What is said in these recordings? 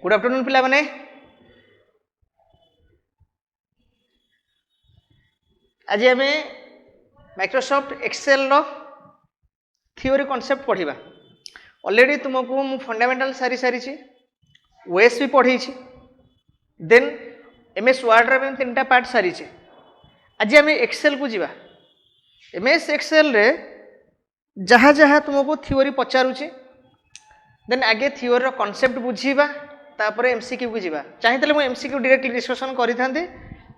Good afternoon पिला माने आज आम माइक्रोसॉफ्ट एक्सेल रो थियोरी कॉन्सेप्ट पढ़ा ऑलरेडी तुमको मु फंडामेंटल सारी सारी ओएस भी पढ़ी देन एमएस वर्ड रे तीन पार्ट सारी आज आम एक्सेल को जीवा एमएस एक्सेल रे जहाँ जहाँ तुमको थियोरी पचारुचे देन आगे थियोरी रो कॉन्सेप्ट बुझीबा तापर एमसीक्यू को जीवा चाहिए मुझे एमसीक्यू डायरेक्टली डिस्कशन करी थांती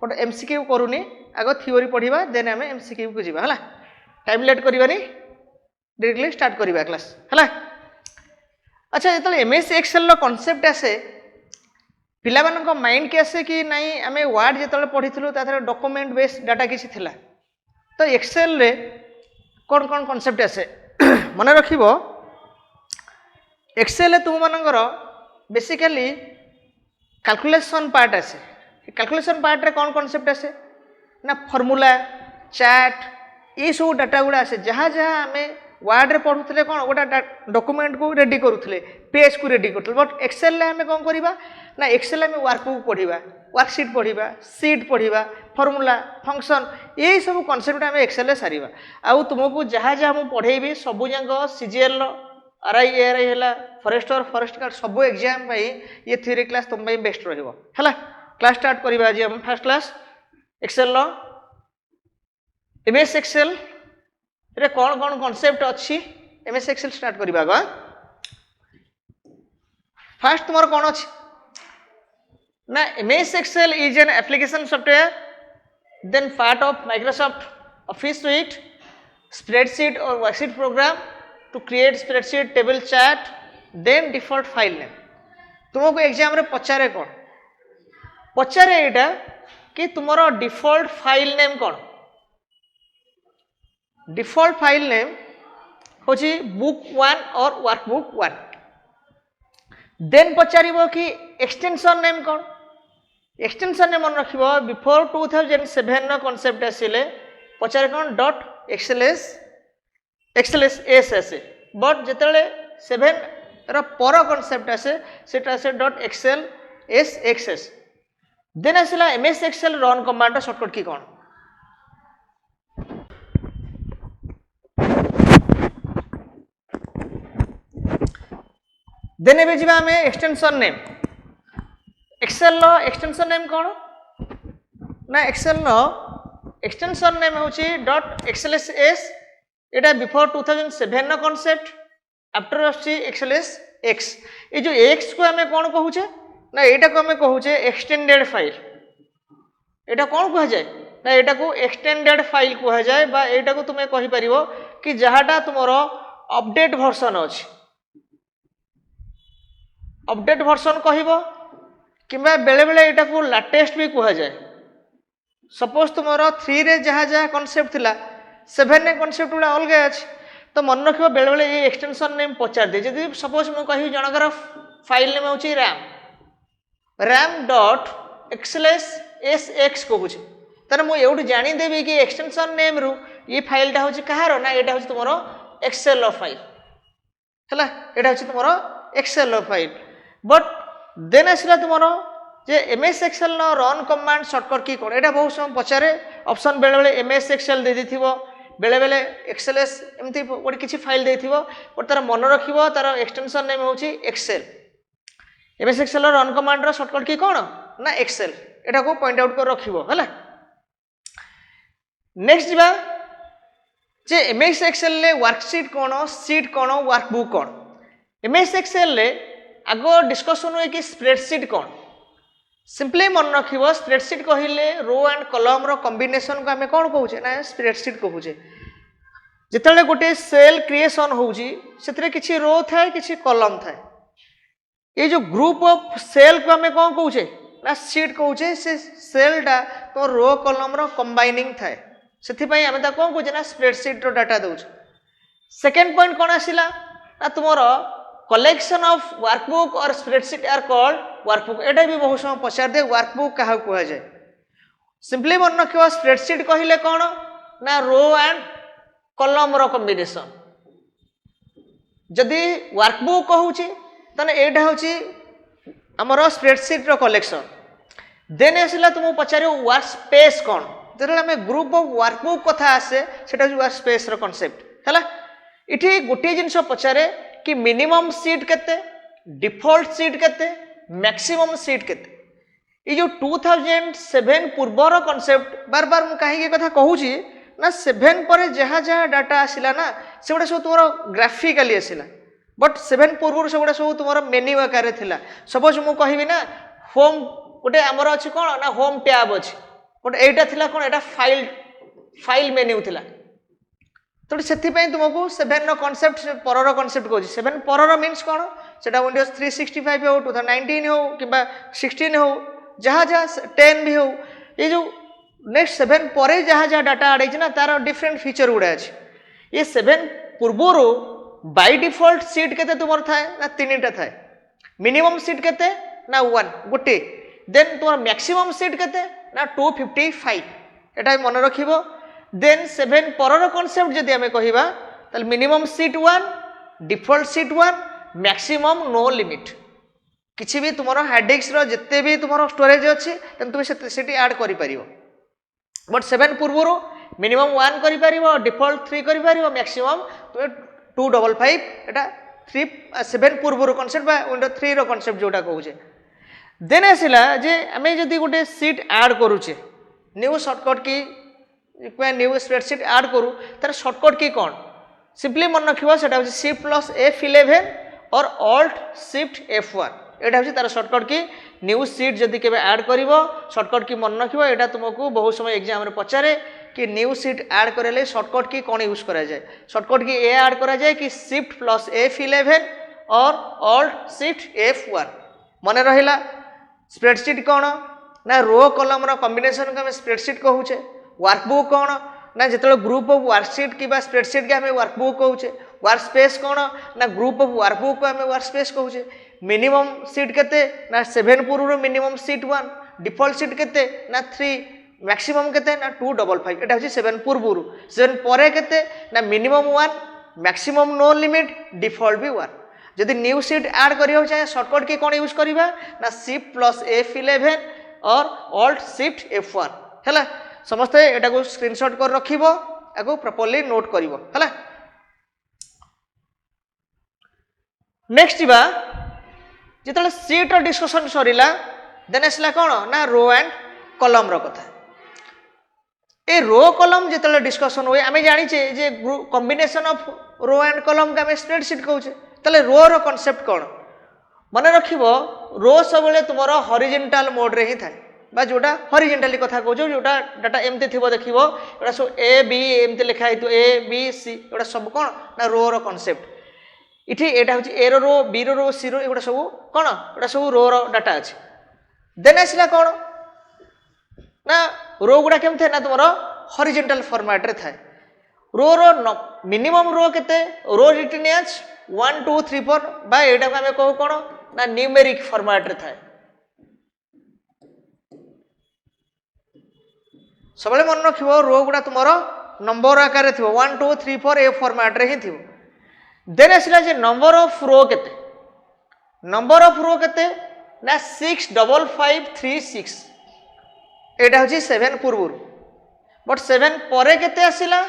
बट एमसीक्यू करूनी आग थियोरी पढ़ा देन आम एमसीक्यू को जीवा है टाइम लेट करवानी डायरेक्टली स्टार्ट करवा क्लास है। अच्छा जो एमएस एक्सेल रो कॉन्सेप्ट आसे पिला माइंड के आसे कि नहीं आम वर्ड जो पढ़ी डॉक्यूमेंट बेस्ड डाटा किसी थिला तो एक्सेल रे कौन कौन कॉन्सेप्ट आसे मन रखिबो एक्सेल तुम मानकर बेसिकली कैलकुलेशन पार्ट आसे कैलकुलेशन पार्ट रे कौन कॉन्सेप्ट आसे ना फॉर्मूला चार्ट ये सब डाटा गुड़ा आसे जहाँ जहाँ आम वर्ड रे पढ़ुले कौन गोटा डॉक्यूमेंट को रेडी करुले पेज को रेडी करुले बट एक्सेल आम कौन करवा ना एक्सेल आम वर्कबुक पढ़ा वर्कशीट पढ़ा सीट पढ़ा फॉर्मूला फंक्शन ये सब कॉन्सेप्ट आम एक्सेल सारिबा आउ तुमको जहाँ जहाँ मुझे पढ़ेबी सबू जाक सीजीएल आरआई एआरआई है फॉरेस्टर फॉरेस्ट गार्ड सब एग्जाम ये थ्योरी क्लास तुम बेस्ट रहिबो है। क्लास स्टार्ट करवा आज हम first class Excel MS Excel रे कौन कौन कॉन्सेप्ट अच्छी एमएस एक्सेल स्टार्ट करवा गो फर्स्ट तुम कौन अच्छी ना MS Excel is an application software then part of Microsoft Office suite spreadsheet और worksheet program to create spreadsheet table chart then default file name तुमको एग्जाम रे पचारे कौन पचारे एटा कि तुमरो डिफॉल्ट फाइल नेम कौन डिफॉल्ट फाइल नेम होची बुक 1 और वर्कबुक 1 देन पचारिबो कि एक्सटेंशन नेम कौन एक्सटेंशन नेम मन रखिबो बिफोर 2007 नो कांसेप्ट आसिले पचारे कौन डॉट एक्सएलएस एक्सएलएस एस आसे बट जेतेले 7 रो पर कांसेप्ट आसे सेटा आसे dot XL S XS then आसिला MS Excel run command shortcut की कौन देन एबे जिबा हमें एक्सटेंशन नेम एक्सेल लो एक्सटेंशन नेम कौन ना एक्सेल लो एक्सटेंशन नेम होची डॉट एक्सएलएस एटा बिफोर 2007 नो कांसेप्ट आफ्टर आसी एक्सएलएस एक्स ये जो एक्स को हमें कौन कहूचे ना एटा को हमें कहूचे एक्सटेंडेड फाइल एटा कौन कह जाए ना एटा को एक्सटेंडेड फाइल कह जाए बा एटा को तुम्हें कहि परिबो कि जहाटा तुमरो अपडेट वर्जन अछि अपडेट वर्जन कहबो किंबा बेले बेले एटा को लेटेस्ट भी कह जाए सपोज तुमरो 3 रे जहाँ जहाँ कांसेप्ट थिला 7 रे कांसेप्ट गुड़ा अलग अछि तो मन रखिबो बेले बेले ये एक्सटेंशन नेम पचार दे जदि सपोज मु कहि जनकर फाइल नेम होची RAM डॉट एक्सएलएस एसएक्स कहूँ तार मुझे एवं जानीदेवी कि एक्सटेंशन नेम रु ये फाइलटा हूँ कहार ना यहाँ हूँ तुम एक्सेल फाइल है यहाँ हूँ तुम एक्सेल फाइल बट देन आसला तुम जे MS Excel run command shortcut की कौन यहाँ बहुत समय पचारे ऑप्शन बेले बेले एमएस एक्सेल दे देथिबो बेले बेले एक्सएलएस एमती गोटे किसी फाइल देथिबो बट तार मन रखिबो तार एक्सटेंशन नेम हूँ Excel MS Excel run command रो शॉर्टकट की कौन ना एक्सेल एटा को पॉइंट आउट कर रखिबो हला। नेक्स्ट जीवा जे एमएस एक्सेल ले वर्कशीट कौन सीट कौन वर्कबुक कौन एमएस एक्सेल ले आगो डिस्कशन हुए कि स्प्रेडशीट कौन सिंपली मन रखिबो स्प्रेडशीट कहिले रो एंड कॉलम रो कॉम्बिनेशन को हमें कौन कहूचे ना स्प्रेडशीट कहूचे जेतेले गोटे सेल क्रिएशन होउची सेतरे किछि रो थाए किछि कॉलम थाए ये जो ग्रुप ऑफ सेल को हमें कौन कहूचे ना सीट कहूचे से सेलटा तो रो कॉलम रो कंबाइनिंग थाए सेथिपई हमें ता कौन कहूचे ना स्प्रेडशीट रो डाटा दउछ। सेकंड पॉइंट कौन आसिला ना तुमरो कलेक्शन ऑफ वर्कबुक और स्प्रेडशीट आर कॉल्ड वर्कबुक एटा भी बहुत समय पचार दे वर्कबुक कहा कह जाए सिंपली मन रखिबो स्प्रेडशीट कहिले कौन ना रो एंड कॉलम रो कॉम्बिनेशन जदि वर्कबुक कहूची तने एटा होची आमर स्प्रेडसीट रो कलेक्शन देन आसला तुमको पचार वर्क स्पेस कौन जो आम ग्रुप ऑफ वर्कबुक कथा आसे सेटा वर्क स्पेस रो कॉन्सेप्ट है इठी गोटे जिनस पचारे कि मिनिमम सीट केते डिफॉल्ट सीट केते मैक्सिमम सीट केते ये जो 2007 पूर्वर कॉन्सेप्ट बार बार मु कहीं कथा कहूची ना 7 पर जहाँ जहाँ डाटा आसिला ना से गुड़ा सब तुम ग्राफिकाली आसिला बट 7 पूर्व से गुड़ा सब तुम मेन्यू आकार थिला सपोज मु कहबी ना होम गोटे आमर अच्छी कौन ना होम टैब अच्छी बट एटा थिला कौन एटा फाइल मेन्यू थिला तो से तुमको 7 रो कॉन्सेप्ट पर कॉन्सेप्ट कहूँ 7 पर मीन्स कौन सेटा विंडोज 365 हो 2019 हो कि 16 हो जहाँ जहाँ 10 भी हो ये जो नेक्स्ट 7 पर जहाँ जहाँ डाटा आड़े ना तार डिफरेंट फीचर गुड़ा अच्छे ये 7 पूर्वर बाय डिफॉल्ट सीट केते तुम थाए ना 3टा थाए मिनिमम सीट केते ना 1 गोटे देन तुम मैक्सिमम सीट केते ना 255 एटा मन रखिबो देन 7 पर कॉन्सेप्ट जदि आमे कहिबा ताल minimum sheet 1 default sheet 1 maximum no limit किछि भी तुमरो हार्ड डिस्क रो जत्ते भी तुमरो स्टोरेज अछि तन तुम सेटी ऐड करि परिबो बट 7 पूर्वरो मिनिमम 1 करि परिबो डिफॉल्ट 3 करि परिबो मैक्सिमम तुम 255 एटा 7 पूर्वरो कॉन्सेप्ट बा विंडो 3 रो कॉन्सेप्ट जोटा कहूचे देन आसिला जे आमे जदि गोटे सीट ऐड करूचे न्यू शॉर्टकट की न्यू स्प्रेडशीट ऐड करू तार शॉर्टकट की कौन सिंपली मन रखिबो सेटा होची शिफ्ट प्लस F11 और ऑल्ट शिफ्ट F1 एटा होची तार शॉर्टकट की न्यू सीट जदि केबे ऐड करिवो शॉर्टकट की मन रखिबो एटा तुमको बहुत समय एग्जाम रे पचारे कि न्यू सीट ऐड करेले शॉर्टकट की कौन यूज करा जाए शॉर्टकट की ए ऐड करा जाए कि शिफ्ट प्लस F11 और ऑल्ट शिफ्ट F1 मन रहिला स्प्रेडशीट कौन ना रो कॉलम रो कॉम्बिनेशन को हम स्प्रेडशीट कहूचे वर्कबुक कौन ना जिते ग्रुप ऑफ वर्कशीट कि स्प्रेडशीट के हमें वर्कबुक कहूचे वर्क स्पेस कौन ना ग्रुप ऑफ वर्कबुक को हमें वर्क स्पेस कहूचे मिनिमम सीट केते ना 7 पूर्व मिनिमम सीट 1 डिफॉल्ट सीट केते ना 3 मैक्सिमम केते ना 255 एटा होची 7 पूर्व 7 परे केते ना minimum 1 maximum no limit default भी 1 जदि न्यू सीट ऐड करियो चाहे शॉर्टकट की कौन यूज करिबा ना शिफ्ट प्लस F11 और ऑल्ट शिफ्ट F1 हैला समस्ते एटा को स्क्रीनशॉट कर रखिबो एगो प्रॉपर्ली नोट करिवो हैला नेक्स्ट बा जितले सीट डिस्कशन सरिला देन असला कोन ना रो एंड कॉलम रो कथा ए रो कॉलम जितले डिस्कशन होय आमे जानि छे जे combination of row and column का हमें स्प्रेडशीट कहूचे तले रो रो कांसेप्ट कोन मन रखिबो रो सबले तुमरो हॉरिजॉन्टल मोड रे ही थाए बा जोटा हॉरिजॉन्टली कथा कहूछो जोटा डाटा एमते थिबो देखिबो एटा सब ए बी एमते लिखा हितो ए बी सी एटा सब कोन ना रो रो कांसेप्ट इठी एटा होची ए रो बी रो सी रो एटा सब कोन एटा सब रो रो डाटा अछि देन आसिला कोन ना रो गुडा केम थे ना तुमरो हॉरिजॉन्टल फॉर्मेट रे थाए रो रो मिनिमम रो केते रो रिटन एज 1 2 3 4 बा एटा को हमें कहू कोन ना न्यूमेरिक फॉर्मेट रे थाए सबले मन रखिबो रो गुडा तुमरो नंबर आकार रे थिबो 1 2 3 4 ए फॉर्मेट रे ही थिबो देन आसिला जे नंबर ऑफ रो केते ना 65536 एटा होची 7 पूर्व बट 7 परे केते आसिला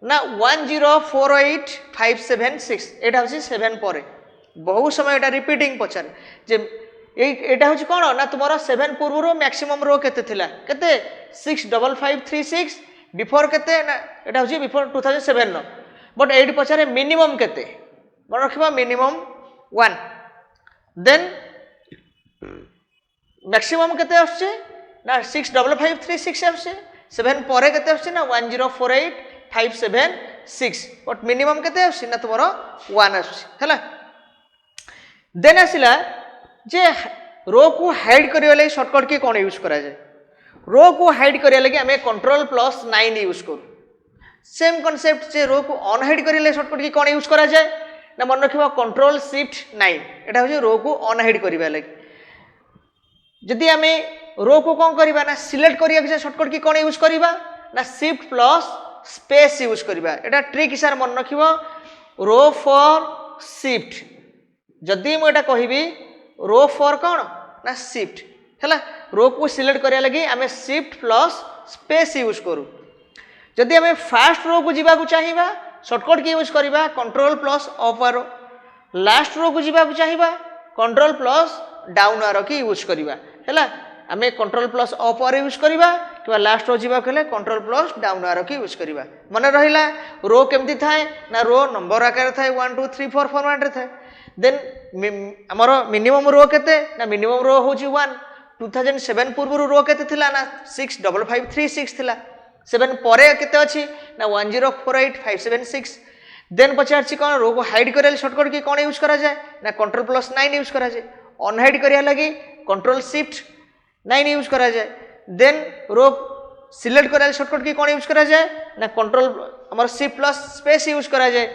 ना 1048576 एटा होची 7 परे बहुत समय एटा रिपीटिंग पछार जे एटा होची कोन ना तुमरो 7 पूर्व रो मैक्सिमम रो केते थिला केते 65536 बिफोर केते ना एटा होची बिफोर 2007 नो बट एडी पछारे मिनिमम केते मन रखिबा मिनिमम 1 देन मैक्सिमम केते आछे ना 65536 आछे 7 परे केते आछे ना 1048576 बट मिनिमम केते आछे ना तुमरो 1 आछे हला देन आसिला जे रो को हाइड करियो ले शॉर्टकट की कोन यूज करा जाय रो को हाइड करिया लगे हमें Ctrl+9 यूज करू सेम कांसेप्ट जे रो को अनहाइड करिले शॉर्टकट की कोन यूज करा जाय ना मन रखिबा Ctrl+Shift+9 एटा हो रो को अनहाइड करिबा लगे जदि हमें रो को कोन करिबा ना सिलेक्ट करिया के शॉर्टकट की कोन यूज करिबा ना Shift+Space यूज करिबा एटा ट्रिक हिसार मन रखिबो रो फॉर शिफ्ट जदि मु एटा कहिबी रो फॉर कौन ना शिफ्ट है रो को सिलेक्ट करिया लगी आम शिफ्ट प्लस स्पेस यूज करूँ जदि आम फास्ट रो को जीवा चाहिए शॉर्टकट की यूज करवा कंट्रोल प्लस अप आरो लास्ट रो को जीवा चाहिए कंट्रोल प्लस डाउन आरो की यूज करवा है आम कंट्रोल प्लस अप आरो यूज करवा कि लास्ट रो जीवा हेल्ले कंट्रोल प्लस डाउन आरो की यूज करवा मन रहा रो केमती थाए ना रो नंबर आकार थाए 1 2 3 4 फॉर्मेट रे थाए देन आमर मिनिमम रो केते ना मिनिमम रो हूँ 1 2007 पूर्व रो केते थिला ना 65536 थिला 7 परे केते अछि ना 1048576 देन पचारछि कोन रो को हाइड करे शॉर्टकट की कोन यूज करा जाए ना कंट्रोल प्लस 9 यूज करा जाए अनहाइड करिया लगी कंट्रोल शिफ्ट 9 यूज करा जाए देन रो सिलेक्ट करा शॉर्टकट की कोन यूज करा जाए ना कंट्रोल हमर शिफ्ट प्लस स्पेस यूज करा जाए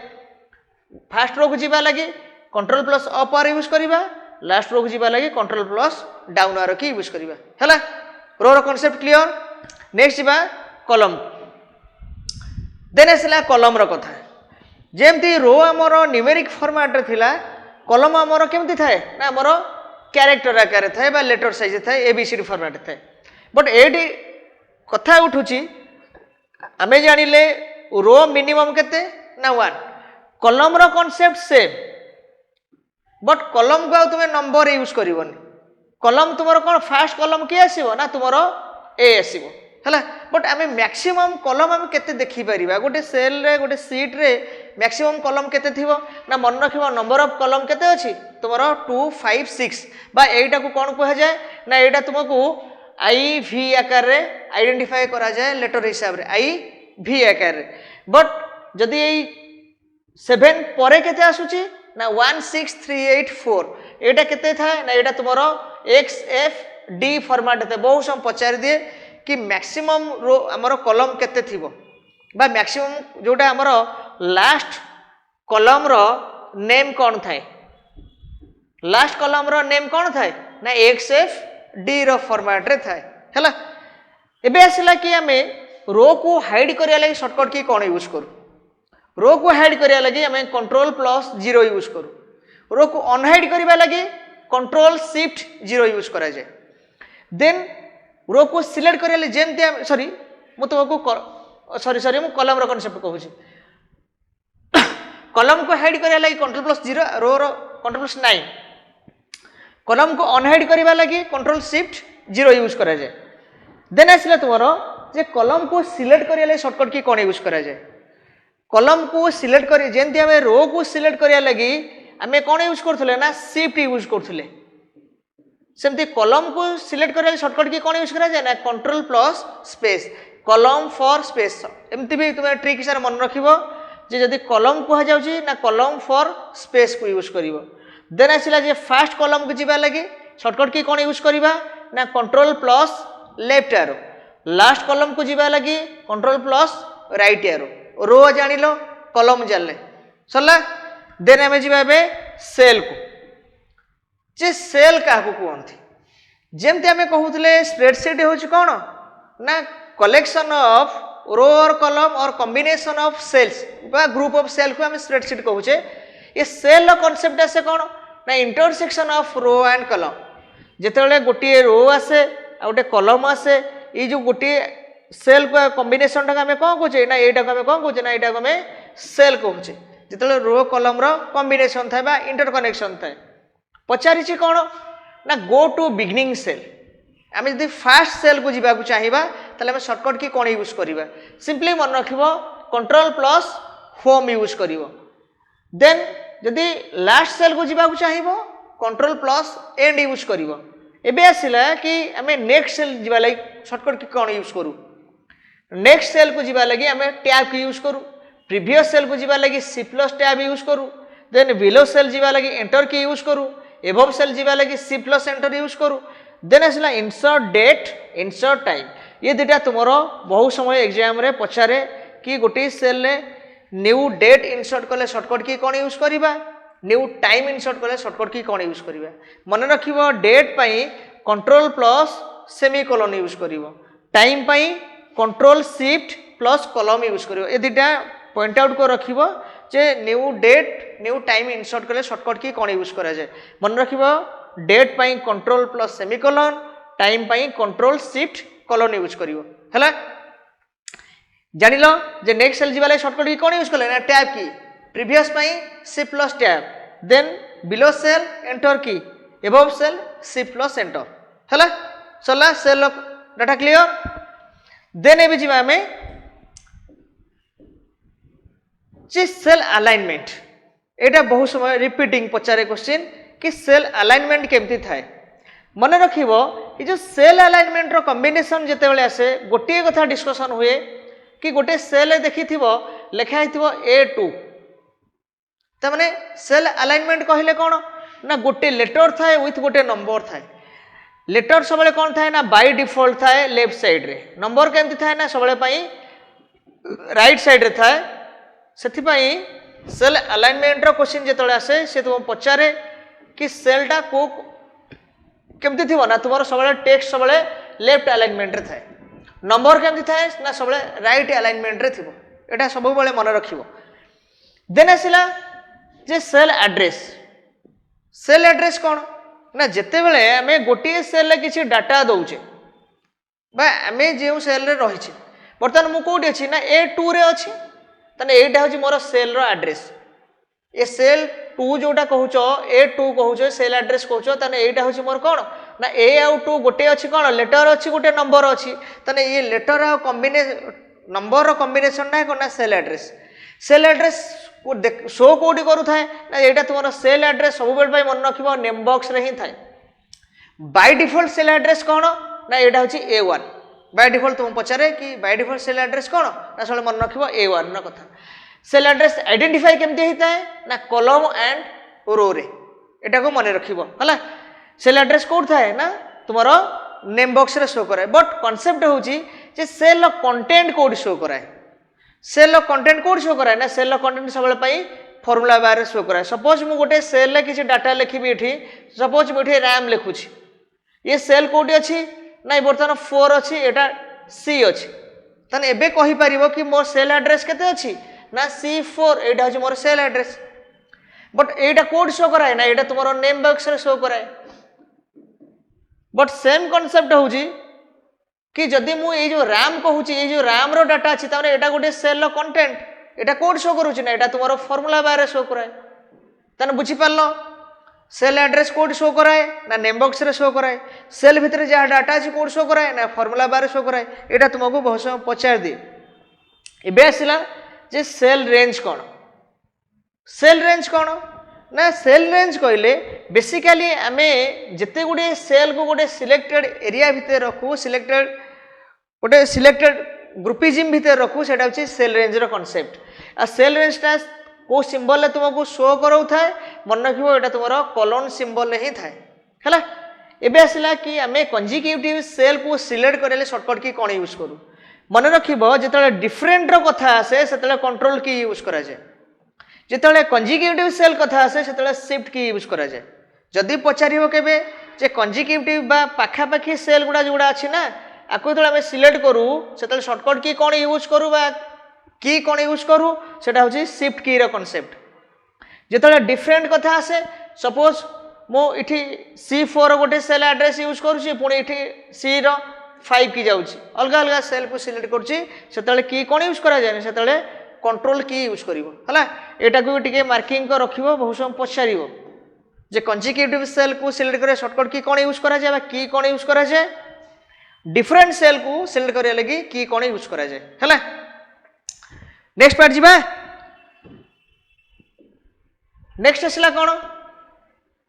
फास्ट रो को जीवा लगी कंट्रोल प्लस अप आरो यूज करबा लास्ट रो को जीवा लगी कंट्रोल प्लस डाउन आरो की यूज करबा हैला रो रो कांसेप्ट क्लियर नेक्स्ट जीवा कॉलम देन आसला कॉलम रो कथा जेमती रो आमर न्यूमेरिक फॉर्मेट रे थिला कॉलम आमर केमती थाए ना आमर कैरेक्टर आकार थाए बा लेटर साइज थाए एबीसीडी फॉर्मेट थाए बट एडी कथा उठुची आमे जानिले रो मिनिमम केते ना 1 कॉलम रो कांसेप्ट सेम बट कॉलम को तुम नंबर यूज करबनी कॉलम तुमर कोन फास्ट कॉलम की आसीबो ना तुमर ए आसीबो है बट आम मैक्सिमम कॉलम आम केते देखि परिबा गोटे सेल रे गोटे सीट रे मैक्सिमम कॉलम केते थिबो ना मन रखिबो नंबर ऑफ कॉलम केते अछि तुमरो 2 5 6 बा एटा को कोन कहा जाए ना एटा तुमको आई भी आकार रे आइडेंटिफाई करा जाए लेटर हिसाब रे आई भी आकार रे बट जदि एई 7 परे केते आसुची ना 16384 एटा केते थाए ना एटा तुमरो एक्स एफ डी फॉर्मेट थे बहुत सम पचार दिए कि मैक्सिमम रो आमर कॉलम केते थिबो बा मैक्सिमम जोटा आमर लास्ट कॉलम रो नेम कौन थाए लास्ट कॉलम रो नेम कौन थाए ना एक्स एफ डी रो फॉर्मेट रे थाए हैला एबे आसिला कि आमे रो को हाइड करिया लागि शॉर्टकट की कौन यूज करू रो को हाइड करिया लागि आमे कंट्रोल प्लस 0 यूज करू रो को अनहाइड करिया लागि कंट्रोल शिफ्ट 0 यूज करा जाए देन रो को सिलेक्ट करिया जेमती सॉरी मु तुमको सॉरी मु कॉलम रो कांसेप्ट कहूची कॉलम को हाइड करिया लागि कंट्रोल प्लस 0 रो रो कंट्रोल प्लस 9 कॉलम को अनहाइड करिया लागि कंट्रोल शिफ्ट 0 यूज करा जाए देन आसिला तुमरो जे कॉलम को सिलेक्ट करिया लागि शॉर्टकट की कोन यूज करा जाए कॉलम को सिलेक्ट करी जेमती हमें रो को सिलेक्ट करिया लागि आमे कोन यूज करथले ना शिफ्ट यूज करथले सेमती कॉलम को सिलेक्ट करिया शॉर्टकट की कोन यूज करा जाए ना control plus space column for space एमती भी तुम ट्रिक हिसाब मन रखिबो जे जदि कॉलम कहा जाउची ना कॉलम फॉर स्पेस को यूज करिवो देन आसिला जे फास्ट कॉलम को जीवा लगी शॉर्टकट की कोन यूज करिबा ना control plus left arrow last column को जीवा लगी कंट्रोल प्लस राइट एरो रो जानिलो कॉलम जानले सरला देन आमे जीवा बे सेल को जे सेल का को कहंती जेमते आमे कहउतले स्प्रेडशीट होची कोन ना कलेक्शन ऑफ रो और कॉलम और कॉम्बिनेशन ऑफ सेल्स बा ग्रुप ऑफ सेल को आमे स्प्रेडशीट कहउचे ये सेल रो कांसेप्ट आसे कोन ना intersection of row and column जेतेले गोटी रो आसे आ गोटे कॉलम आसे ई जो गोटी सेल को कॉम्बिनेशन टा हमें कौन कहचे ना एटा को हमें कौन कहचे ना एटा को हमें सेल कहचे जितले रो कॉलम रो कॉम्बिनेशन थाए बा इंटरकनेक्शन थाए पचारिछि कोन ना गो टू बिगिनिंग सेल आम जदि फास्ट सेल को जीवा को चाहिबा तले हम शॉर्टकट की कोन यूज करिबा सिंपली मन रखिबो कंट्रोल प्लस होम यूज करिवो देन जदि लास्ट सेल को जीवा को चाहिबो कंट्रोल प्लस एंड यूज करिवो एबे आसिला कि आमे नेक्स्ट सेल जीवा लागि शॉर्टकट की कोन यूज करू नेक्स्ट सेल को जीवा लगी आमे टैब की यूज करू प्रीवियस सेल को जीवा लगी सी प्लस टैब यूज करू देन बिलो सेल जीवा लगी एंटर की यूज करू एबव सेल जीवा लगी सी प्लस एंटर यूज करू देन आसला इंसर्ट डेट इंसर्ट टाइम ये दुटा तुमरो बहुत समय एग्जाम रे पचारे कि गोटे सेल रे न्यू डेट इंसर्ट कले शॉर्टकट की कोन यूज करिबा न्यू टाइम इंसर्ट कले शॉर्टकट की कोन यूज करिबा मन रखिबो डेट पई कंट्रोल प्लस सेमीकोलन यूज करिवो टाइम पई control shift plus column use करिवो ए दुटा पॉइंट आउट को रखिबो जे new date new time insert कले शॉर्टकट की कोन यूज करा जाय मन रखिबो डेट पाई कंट्रोल प्लस सेमिकोलन टाइम पाई कंट्रोल शिफ्ट कोलन यूज करिवो हला जानिलो जे नेक्स्ट सेल जीवाले शॉर्टकट की कोन यूज करले ना टैब की प्रीवियस पाई shift plus tab then below cell enter key above cell shift plus enter हला चला सेल डाटा क्लियर देन एबे जीवा हमें जे सेल अलाइनमेंट एटा बहुत समय रिपीटिंग पचारे क्वेश्चन कि सेल अलाइनमेंट केमती थाए मन रखिबो कि जो सेल अलाइनमेंट रो कॉम्बिनेशन जेते बेले आसे गोटे कथा डिस्कशन हुए कि गोटे सेल देखिथिबो लेखा हिथिबो A2 त माने सेल अलाइनमेंट कहले कोन ना गोटे लेटर थाए विथ गोटे नंबर थाए लेटर सबले कोन थाए ना बाय डिफॉल्ट थाए लेफ्ट साइड रे नंबर केमती थाए ना सबले पई राइट साइड रे थाए सेथि पई सेल अलाइनमेंट रो क्वेश्चन जेतले आसे से तुम पचारे कि सेलटा को केमती थिबो ना तुमरो सबले टेक्स्ट सबले लेफ्ट अलाइनमेंट रे थाए नंबर केमती थाए ना सबले राइट अलाइनमेंट रे थिबो एटा सब बेले मन रखिबो देन आसिला जे सेल एड्रेस कोन ना जेते बेले हमें गोटे सेल रे किछि डाटा दउचे बा हमें जेउ सेल रे रही छी बर्तमान मु कोठी अछि ना A2 रे अछि तने एटा होछि मोर सेल रो एड्रेस ए सेल 2 जोटा कहउचो A2 कहउचो सेल एड्रेस कहउचो तने एटा होछि मोर कोन ना A आउ 2 गोटे अछि कोन लेटर अछि गोटे नंबर अछि तने ये लेटर आ कॉम्बिनेशन नंबर रो कॉम्बिनेशन ना कोन ना सेल एड्रेस को शो कोडी करू थाए ना एटा तुमरो सेल एड्रेस सब बेल भाई मन रखिबो नेम बॉक्स रे ही थाए बाय डिफॉल्ट सेल एड्रेस कोन ना एटा होछि A1 बाय डिफॉल्ट तुम पचारे कि बाय डिफॉल्ट सेल एड्रेस कोन ना सबले मन रखिबो A1 ना कथा सेल एड्रेस आइडेंटिफाई केमते हिताए ना कॉलम एंड रो रे एटा को मन रखिबो हला सेल एड्रेस कोड थाए ना तुमरो नेम बॉक्स रे शो कराए बट कांसेप्ट होछि जे सेल रो कंटेंट कोड शो कराए सेल रो कंटेंट कोड शो कराए ना सेल रो कंटेंट सबले पई फार्मूला बार रे शो कराए सपोज मु गोटे सेल रे किछि डाटा लिखिबी एठी सपोज मु एठी रैम लिखुछि ये सेल कोडी अछि ना बर्तमान 4 अछि एटा C अछि तने एबे कहि परिबो कि मोर सेल एड्रेस केते अछि ना C4 एटा अछि मोर cell address but Etah code show कराए ना एटा तुमरो नेम बॉक्स रे शो कराए बट सेम कांसेप्ट होउजी कि जदि मु ए जो रैम कहूची ए जो रैम रो डाटा अछि ताने एटा गोटे सेल रो कंटेंट एटा कोड शो करूची ना एटा तुमरो फार्मूला बार रे शो कराए तने बुझी पारलो सेल एड्रेस कोड शो कराए ना नेम बॉक्स रे शो कराए सेल भितरे जा डाटा अछि कोड शो कराए ना फार्मूला बार रे शो कराए एटा तुमको बहुत समय पचार दे एबे आसिला जे सेल रेंज कोन ना सेल रेंज कहले बेसिकली आमे जते गुडे सेल को गोटे सिलेक्टेड एरिया भितर रखू सिलेक्टेड ग्रुपिज्म भितर रखू सेटा होची सेल रेंज रो कांसेप्ट आ सेल रेंज ता को सिंबल ले तुमको शो करौ थाए मन रखिबो एटा तुमरो कोलन सिंबल ले ही थाए हला एबे आसिला कि आमे कंजिक्यूटिव सेल को सिलेक्ट करले शॉर्टकट की कोन यूज करू मन रखिबो जेतले डिफरेंट रो कथा आसे सेतले कंट्रोल की यूज करा जाय जेतले कंजिक्यूटिव सेल कथा आसे सेतले शिफ्ट की यूज करा जाय जदि पचारिबो केबे जे कंजिक्यूटिव बा पाखा पाखी सेल गुडा जोडा अछि ना आको जेतले आमे सिलेक्ट करू सेतले शॉर्टकट की कोन यूज करू बा की कोन यूज करू सेटा होची शिफ्ट की रो कांसेप्ट जेतले डिफरेंट कथा आसे सपोज मो इठी C4 गोटे सेल एड्रेस यूज करूची पुणी इठी C रो 5 की जाउची अलग अलग सेल को सिलेक्ट करूची सेतले की कोन यूज करा जाय सेतले कंट्रोल की यूज करिवो हला एटा को टिके मार्किंग को रखिवो बहुत सम पछारिवो जे कंजिक्यूटिव सेल को सिलेक्ट करे शॉर्टकट की कोन यूज करा जाय बा की कोन यूज करा जाय डिफरेंट सेल को सिलेक्ट करे लगी की कोन यूज करा जाय हला नेक्स्ट पार्ट जिबा नेक्स्ट असला कोन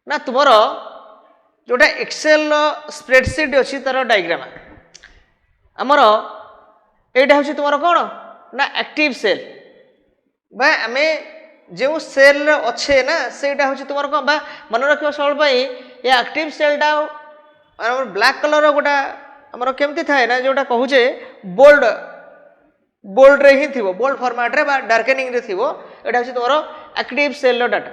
ना तुमरो जोटा एक्सेल स्प्रेडशीट अछि तार डायग्राम हमरो एटा होछि तुमरो कोन ना एक्टिव सेल बा हमें जो सेल अच्छे ना सेटा होछि तुमरो कोन बा मन रखियो सब पई ये एक्टिव सेलटा हमर ब्लैक कलर गोटा हमरो केमती थाए ना जोटा कहूचे बोल्ड रे ही थिबो बोल्ड फॉर्मेट रे बा डार्केनिंग रे थिबो एटा होछि तुमरो एक्टिव सेल रो डाटा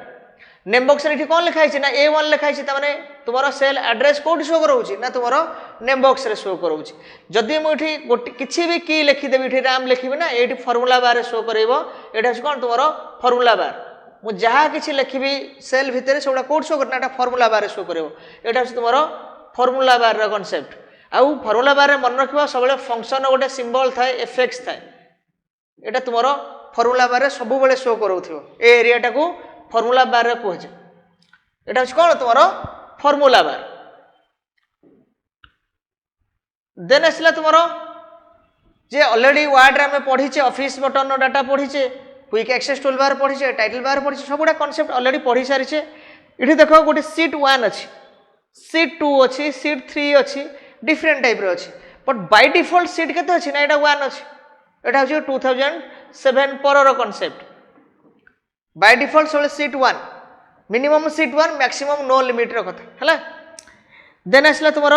नेम बॉक्स रे कोन लिखा छै ना A1 लिखा छै त माने तुमरो सेल एड्रेस कोड शो करूची ना तुमरो नेम बॉक्स रे शो करूची जदि मु इठी किछि भी की लिखि देबी इठी राम लिखिबे ना एठी फार्मूला बार रे शो करैबो एटा कोन तुमरो फार्मूला बार मु जहाँ किसी लिखी सेल भितर से कौट शो करना फर्मुला बार शो कर यहाँ हूँ तुम फर्मुला बार कनसेप्ट आउ फर्मुला बार मन रखा सब फंक्शन गोटे सिंबल थाए एफेक्ट्स थाए यहाँ तुम फर्मुला बार सब शो करो ए एरियाटा को फर्मुला बार कहुचे यहाँ हूँ कौन तुम फर्मुला बार देन आसला तुम जे ऑलरेडी वार्ड रे हमें पढ़ीचे ऑफिस बटन डाटा पढ़ीचे क्विक एक्सेस टूल बार पढ़ीचे टाइटल बार पढ़ीचे सब गुड़ा कॉन्सेप्ट ऑलरेडी पढ़ी सारी ये देख गोटे सीट 1 अच्छी सीट 2 अच्छी सीट 3 अच्छी डिफरेंट टाइप अच्छी बट बाय डिफॉल्ट सीट केते अच्छी ना यहाँ 1 अच्छी यहाँ हूँ 2007 पर कॉन्सेप्ट बाय डिफॉल्ट सब sheet 1 minimum sheet 1 maximum no limit कथा है देन आसला तुम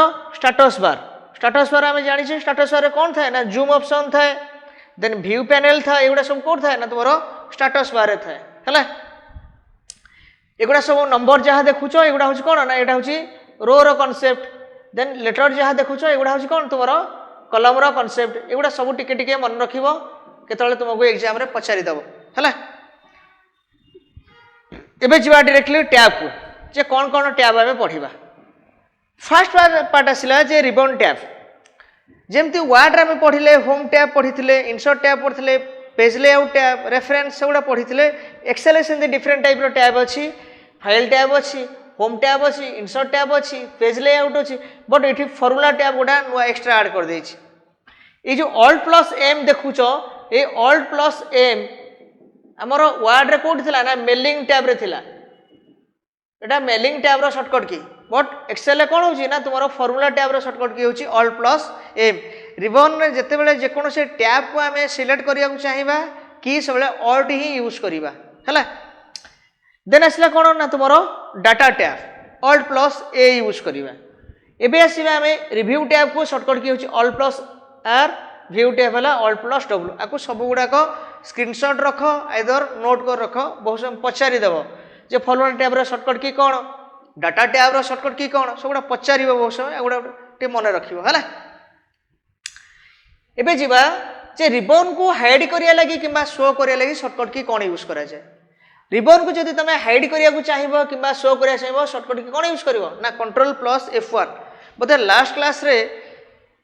स्टाटस बार आम जानी स्टाटस बार कौन थाए ना जूम ऑप्शन थाए देन व्यू पैनल था एगुड़ा सब कौन थाए ना तुम स्टाटस बार थाए है एगुड़ा सब नंबर जहाँ देखुच एगुड़ा हूँ कौन ना यहाँ हूँ रो रो कॉन्सेप्ट देन लेटर जहाँ देखुच एगुड़ा हूँ कौन तुम कलम रो कॉन्सेप्ट एगुड़ा सब टिके टिके मन रखिबो केतले तुमको एग्जाम रे पचारि दबो है एबे जीवा डायरेक्टली टैब को जे कौन टैब आमे पढ़िबा फर्स्ट पार्ट आसला जे रिबन टैब जेमती वार्ड रे पढ़िले होम टैब पढ़ी इंसर्ट टैब पढ़ी पेज लेआउट टैब रेफरेंस से पढ़ी एक्सेल से डिफरेंट टाइप रो टैब अच्छी फाइल टैब अच्छी होम टैब अच्छी इंसर्ट टैब अच्छी पेज लेआउट अच्छी बट ये फॉर्मूला टैब गुड़ा नुआ एक्सट्रा ऐड कर देछि ये जो ऑल्ट प्लस एम देखुच ये ऑल्ट प्लस एम आमर वार्ड रे कोठी थिला ना मेलिंग टैब रे थिला एटा मेलिंग टैब रो शॉर्टकट की बट एक्सेल कौन होची ना तुम फॉर्मूला टैब रो शॉर्टकट की होची ऑल्ट प्लस एम रिबन रे जते बेले जे कोनो से टैब को हमें सिलेक्ट करिया को चाहिबा की सब बेले ऑल्ट ही यूज करिबा हैला देन आसला कौन ना तुम डाटा टैब ऑल्ट प्लस ए यूज करिबा एबे आसीबा हमें रिव्यू टैब को शॉर्टकट की होची alt plus R view tab है ऑल्ट प्लस डब्ल्यू आपको सब गुड़ाक स्क्रीनशॉट रख आइदर नोट कर रख बहुत समय पचारि देव जे फॉर्मूला टैब रो शॉर्टकट की कौन डाटा टैब रो शॉर्टकट की कौन सब गुड़ा पचार बहुत समय एगुड़ा टे मन रखिबो है एबे जीवा जे रिबन को हाइड करिया लगी किंबा शो करिया लगी शॉर्टकट की कौन यूज करा जाए रिबन को जदि तमे हाइड करिया को चाहिबो किंबा शो करिया चाहिबो शॉर्टकट की कौन यूज करिवो ना कंट्रोल प्लस F1 बोधे लास्ट क्लास रे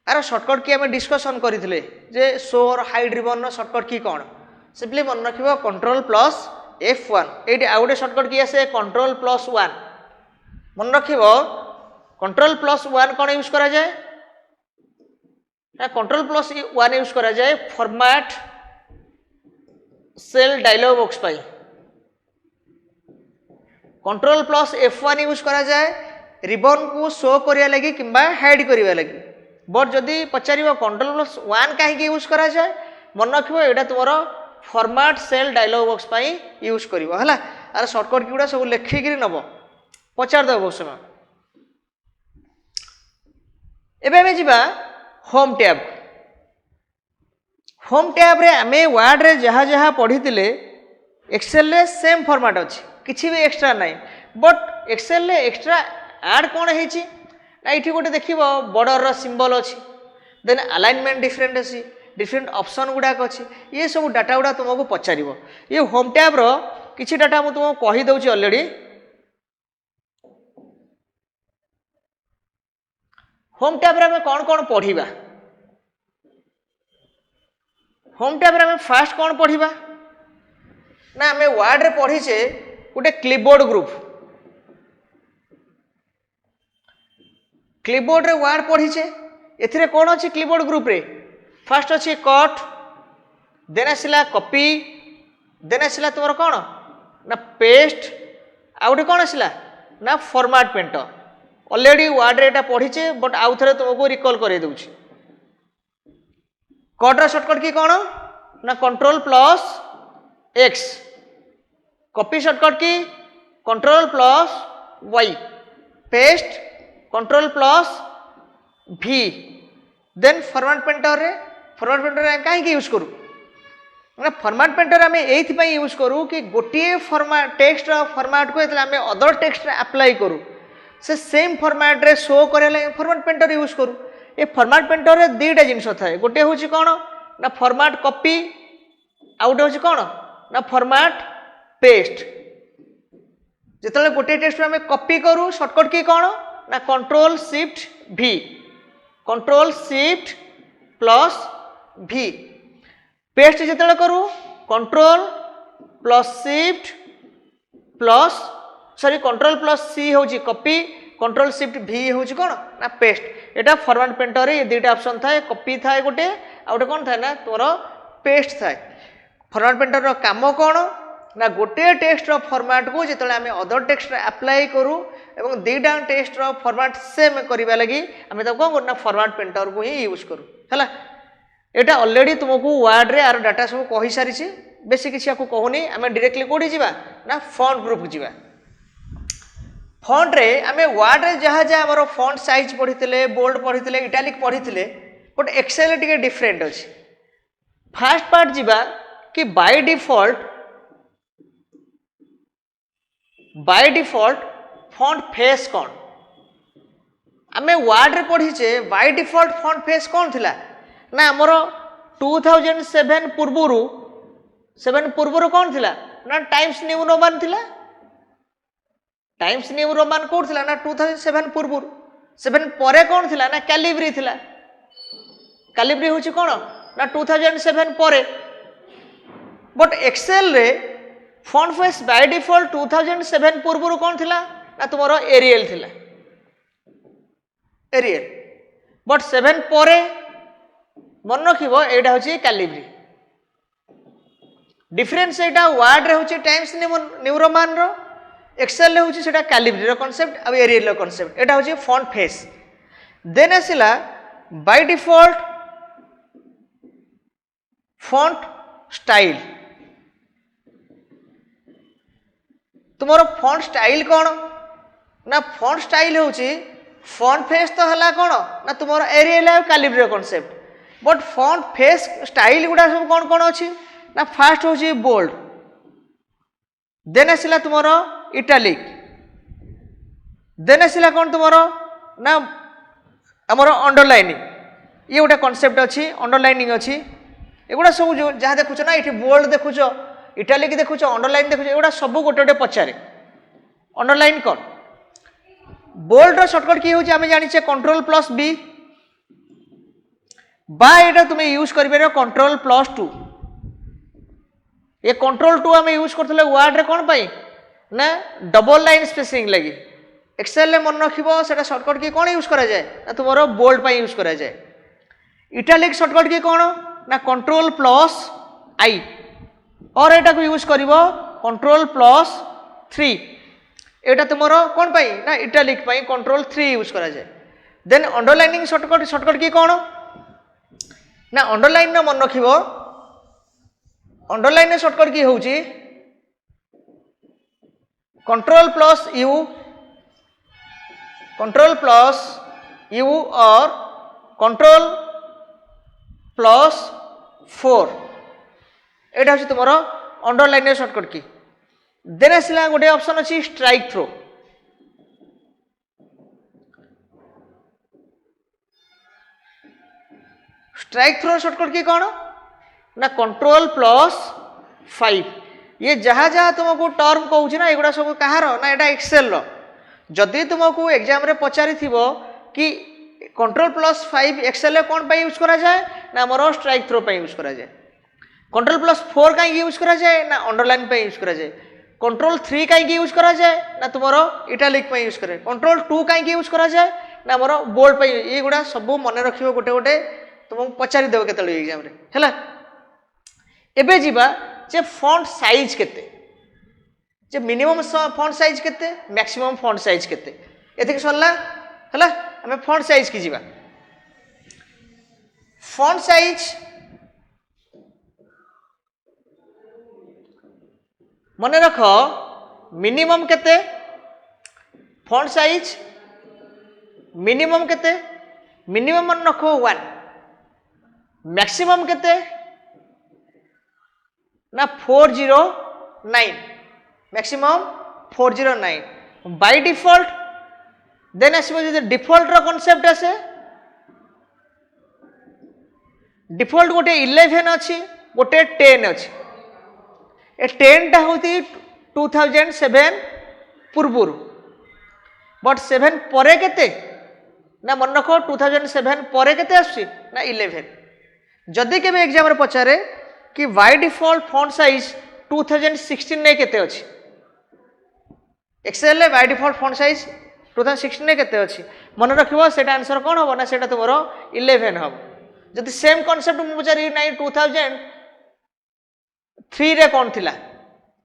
आर शॉर्टकट की हमें डिस्कशन करथिले जे शो और हाइड रिबन रो शॉर्टकट की कौन सिंपली मन रखिबो कंट्रोल प्लस F1 एटी आ गोटे शॉर्टकट की आसे कंट्रोल प्लस 1 मन रखिबो कंट्रोल प्लस 1 कौन यूज करा जाए ना कंट्रोल प्लस 1 यूज करा जाए फॉर्मेट सेल डायलॉग बॉक्स पाई कंट्रोल प्लस F1 यूज करा जाए रिबन को शो करिया लगी किंबा हाइड करिया लगी बट जदि पचारिबो कंट्रोल प्लस 1 काहे यूज करा जाए मन रखिबो एटा तुमरो फॉर्मेट सेल डायलॉग बॉक्स पाई यूज करिवो हला आर शॉर्टकट की गुडा सब लेखि गिरी नबो पचार दबो बहुत समय एबे हमें जीवा होम टैब रे आमे वार्ड रे जहाँ जहाँ पढ़ी थिले एक्सेल रे सेम फॉर्मेट अछि किछि भी एक्स्ट्रा नाही बट एक्सेल रे एक्स्ट्रा ऐड कोन हेछि ना इठी गोटे देखिबो बॉर्डर रो सिंबल अछि देन अलाइनमेंट डिफरेंट अछि डिफरेंट ऑप्शन गुडाक अछि ये सब डाटा गुडा तुमको पचारिबो ये होम टैब रो किछि डाटा मु तुमको कहि दउछि ऑलरेडी होम टैब रे हमें कौन पढ़िबा होम टैब रे हमें फास्ट कौन पढ़िबा ना हमें वार्ड रे पढ़ीचे गोटे क्लिपबोर्ड ग्रुप क्लिपबोर्ड रे वार्ड पढ़ीचे एथिरे कौन अछि क्लिपबोर्ड ग्रुप रे फास्ट अच्छी कट देन आसला कॉपी देन आसला तुम कौन ना पेस्ट आउ गोटे कौन आसला ना फॉर्मेट पेंटर ऑलरेडी वार्ड रे पढ़ीचे बट आउ थे तुमको रिकॉल कर दूची कट रो शॉर्टकट की कौन ना control plus X copy shortcut key control plus Y paste control plus V then format painter कहीं यूज करूँ ना फॉर्मेट पेंटर आम ये यूज करूँ कि गोटे फॉर्मेट टेक्स्ट फॉर्मेट को आम अदर टेक्स्ट अप्लाई करूँ से सेम फॉर्मेट रे शो करे फॉर्मेट पेंटर यूज करूँ ये फॉर्मेट पेंटर रे दुईटा जिनस थाए गोटे हूँ कौन ना फॉर्मेट कॉपी आउ गोटे हूँ कौन ना फॉर्मेट पेस्ट जिते गोटे टेक्स्ट आम कॉपी करूँ शॉर्टकट की कौन ना कंट्रोल शिफ्ट भी, कंट्रोल शिफ्ट प्लस भी। पेस्ट जिते करूँ control plus shift plus sorry control plus C हूँ कॉपी, कंट्रोल शिफ्ट भी हूँ कौन ना पेस्ट। यहाँ फॉर्मेट पेंटर ये दुईटा ऑप्शन थाए, कॉपी थाए गोटे आ गोटे कौन थाए ना तुम पेस्ट थाए। फॉर्मेट पेंटर रो काम कौन ना गोटे टेक्स्ट रो फॉर्मेट को जिते आम अदर टेक्स्ट अप्लाई करूँ एवं दुईटा टेक्स्ट रो फॉर्मेट सेम करने लगी आम तो कौन करूँ फॉर्मेट पेंटर को ही यूज करूँ है। यहाँ ऑलरेडी तुमको वर्ड रे आर डाटा सब कही सारी, बेसी किसी आपको कहूनी। आम डायरेक्टली कौटी जावा ना फॉन्ट ग्रुप जावा। फॉन्ट रे आम वर्ड रे जहाँ जहाँ आम फॉन्ट साइज पढ़ी थे, बोल्ड पढ़ी थे, इटालिक पढ़ी थे, बट एक्सेल टे डिफरेंट अच्छे। फास्ट पार्ट जावा कि बाय डिफॉल्ट फॉन्ट फेस कौन आम वर्ड रे पढ़ीचे। बाय डिफॉल्ट फॉन्ट फेस कौन थिला ना आमर 2007 पूर्व कौन थिला ना टाइम्स न्यू रोमान थिला। टाइम्स न्यू रोमान कौन थिला ना 2007 पूर्व। 7 परे कौन थिला ना कैलिब्री थिला। कैलिब्री होची कौन ना 2007 परे। बट एक्सेल रे फॉन्ट फेस बाय डिफॉल्ट 2007 पूर्व कौन थिला ना तुमरो एरियल थिला, एरियल। बट 7 परे मन रखिबो एटा होची कैलिब्री। डिफरेंस एटा वर्ड रे होची टाइम्स न्यू रोमान रो, एक्सेल रे होची सेटा कैलिब्री रो कांसेप्ट आ एरियल रो कांसेप्ट। एटा होची फॉन्ट फेस। देन आसिला बाय डिफॉल्ट फॉन्ट स्टाइल। तुमरो फॉन्ट स्टाइल कौन ना फॉन्ट स्टाइल होची फॉन्ट फेस तो हला कौन ना तुमरो एरियल आ कैलिब्री रो concept. But font face style गुडा सब कौन कौन अच्छी ना फास्ट होची बोल्ड, देन आसिला तुमरो इटालिक, देन आसिला कौन तुमरो ना हमरो अंडरलाइनिंग। ये गोटे कॉन्सेप्ट अच्छी, अंडरलाइनिंग अच्छी। एगुड़ा सब जो जहाँ देखुच ना ये बोल्ड देखुच, इटालिक देखुच, अंडरलाइन देखुच, एगुड़ा सब गोटे गोटे पचारे। अंडरलाइन कौन बोल्ड शॉर्टकट की होची आमे जानिछे कंट्रोल प्लस बी बा एटा तुम यूज कर कंट्रोल प्लस 2। ये कंट्रोल 2 आम यूज करते वर्ड रे कौन पाई ना डबल लाइन स्पेसिंग लगी। एक्सेल मन रखिबो सेटा शॉर्टकट की कौन यूज करा जाए ना तुमरो बोल्ड पाई यूज करा जाए। इटालिक शॉर्टकट की कौन ना कंट्रोल प्लस आई और एटा को यूज करिवो कंट्रोल प्लस 3। एटा तुमरो कौन पाई ना इटालिक पाई कंट्रोल 3 यूज करा जाए। देन अंडरलाइनिंग शॉर्टकट की कौन ना अंडरलाइन मन रखिबो अंडरलाइन शॉर्टकट की होची कंट्रोल प्लस यू और कंट्रोल प्लस 4 एटा होची तुमरो अंडरलाइन शॉर्टकट की। देन आसिला गोटे ऑप्शन अच्छी strike through. Strike through shortcut की कौन ना कंट्रोल प्लस 5। ये जहाँ जहाँ तुमको टर्म कहूँ ना एगुड़ा सब कहार ना यहाँ एक्सेल रो। जदि तुमको एग्जाम रे पचारि थिबो कि कंट्रोल प्लस 5 एक्सेल कौन पाई यूज करा जाए ना मोर स्ट्राइक थ्रो पाई यूज करा जाए। कंट्रोल प्लस 4 कहीं यूज करा जाए ना अंडरलाइन पाई यूज करा जाए। कंट्रोल 3 कहीं यूज करा जाए ना तुमरो इटालिक पाई यूज करे। कंट्रोल 2 कहीं यूज करा जाए ना मोर बोल्ड पाई। ये गुड़ा सब मन रखिबो गोटे गोटे तुमको पचारि देव केतले एग्जाम रे हैला। एबे जीवा जे फॉन्ट साइज केते, जे मिनिमम फॉन्ट साइज केते, मैक्सिमम फॉन्ट साइज केते, एते सरला हैला। हमें फॉन्ट साइज की जीवा। फॉन्ट साइज मन रख मिनिमम केते फॉन्ट साइज मिनिमम केते मिनिमम मन रखो 1 मैक्सिमम केते ना 409 मैक्सिमम 409 बाय डिफॉल्ट। देन आसो जो डिफॉल्ट रो कांसेप्ट आसे डिफॉल्ट गोटे 11 अच्छी गोटे 10 अच्छी। ए 10 टा होती 2007 पूर्व बट 7 परे केते ना मन रख 2007 परे केते आसुची ना 11 जदि केबे एग्जाम रे पचारे कि बाय डिफॉल्ट फॉन्ट साइज 2016 ने केते अछि एक्सेल रे बाय डिफॉल्ट फॉन्ट साइज 2016 ने केते अछि मन रखिबो सेटा आंसर कोन होबो ना सेटा तुमरो 11 होबो जदि सेम कांसेप्ट मु पचारी नाही 2003 रे कोन थिला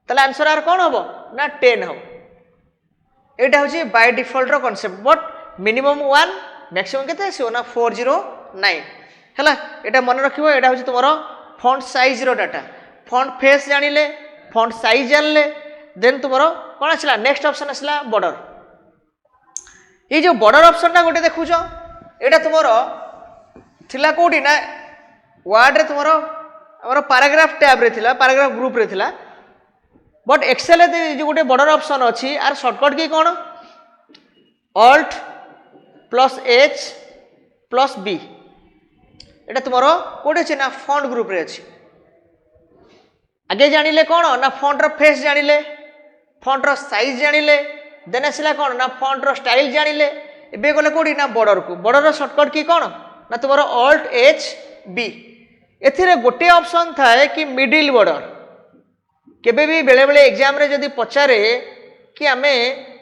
तले आंसर आर कोन होबो ना 10 होबो एटा होची बाय डिफॉल्ट रो कांसेप्ट बट मिनिमम 1 मैक्सिमम केते आसीओ ना 409 हला एटा मन रखिबो एटा होची तुमरो फॉन्ट साइज रो डाटा फॉन्ट फेस जानिले फॉन्ट साइज जानले देन तुमरो कोन आसला नेक्स्ट ऑप्शन आसला बॉर्डर ये जो बॉर्डर ऑप्शन ना गोटे देखुछ एटा तुमरो थिला कोठी ना वर्ड रे तुमरो हमर पैराग्राफ टैब रे थिला पैराग्राफ ग्रुप रे थिला बट एक्सेल रे जो गोटे बॉर्डर ऑप्शन अछि आर शॉर्टकट की कोन alt plus H plus B एटा तुमरो कोठे अछि ना फॉन्ट ग्रुप रे अछि आगे जानिले कोन ना फॉन्ट रो फेस जानिले फॉन्ट रो साइज जानिले देन आसला कोन ना फॉन्ट रो स्टाइल जानिले एबे गले कोडी ना बॉर्डर को बॉर्डर रो शॉर्टकट की कोन ना तुमरो ऑल्ट एच बी एथिरे गोटे ऑप्शन थाए कि मिडिल बॉर्डर केबे भी बेले बेले एग्जाम रे जदी पचारे कि आमे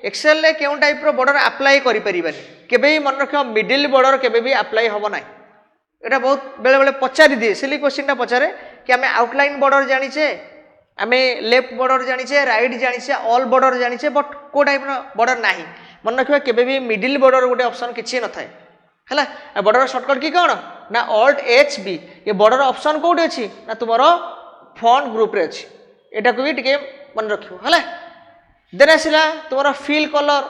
एक्सेल रे केउ टाइप रो बॉर्डर अप्लाई करि परिबानी केबे भी मन रखियो मिडिल बॉर्डर केबे भी अप्लाई होबो नाही एटा बहुत बेले बेले पचारि दिए सिली क्वेश्चन टा पचारे कि आमे आउटलाइन बॉर्डर जानिछे आमे लेफ्ट बॉर्डर जानिछे राइट जानिछे ऑल बॉर्डर जानिछे बट को टाइप रो बॉर्डर नाही मन रखियो केबे भी मिडिल बॉर्डर गोटे ऑप्शन किछि न थाए हला बॉर्डर शॉर्टकट की कोन ना ऑल्ट एच बी ये बॉर्डर ऑप्शन कोठी अछि ना तुमरो फॉन्ट ग्रुप रे अछि एटा को भी टिके मन रखियो हला देन आसिला तुमरो फिल कलर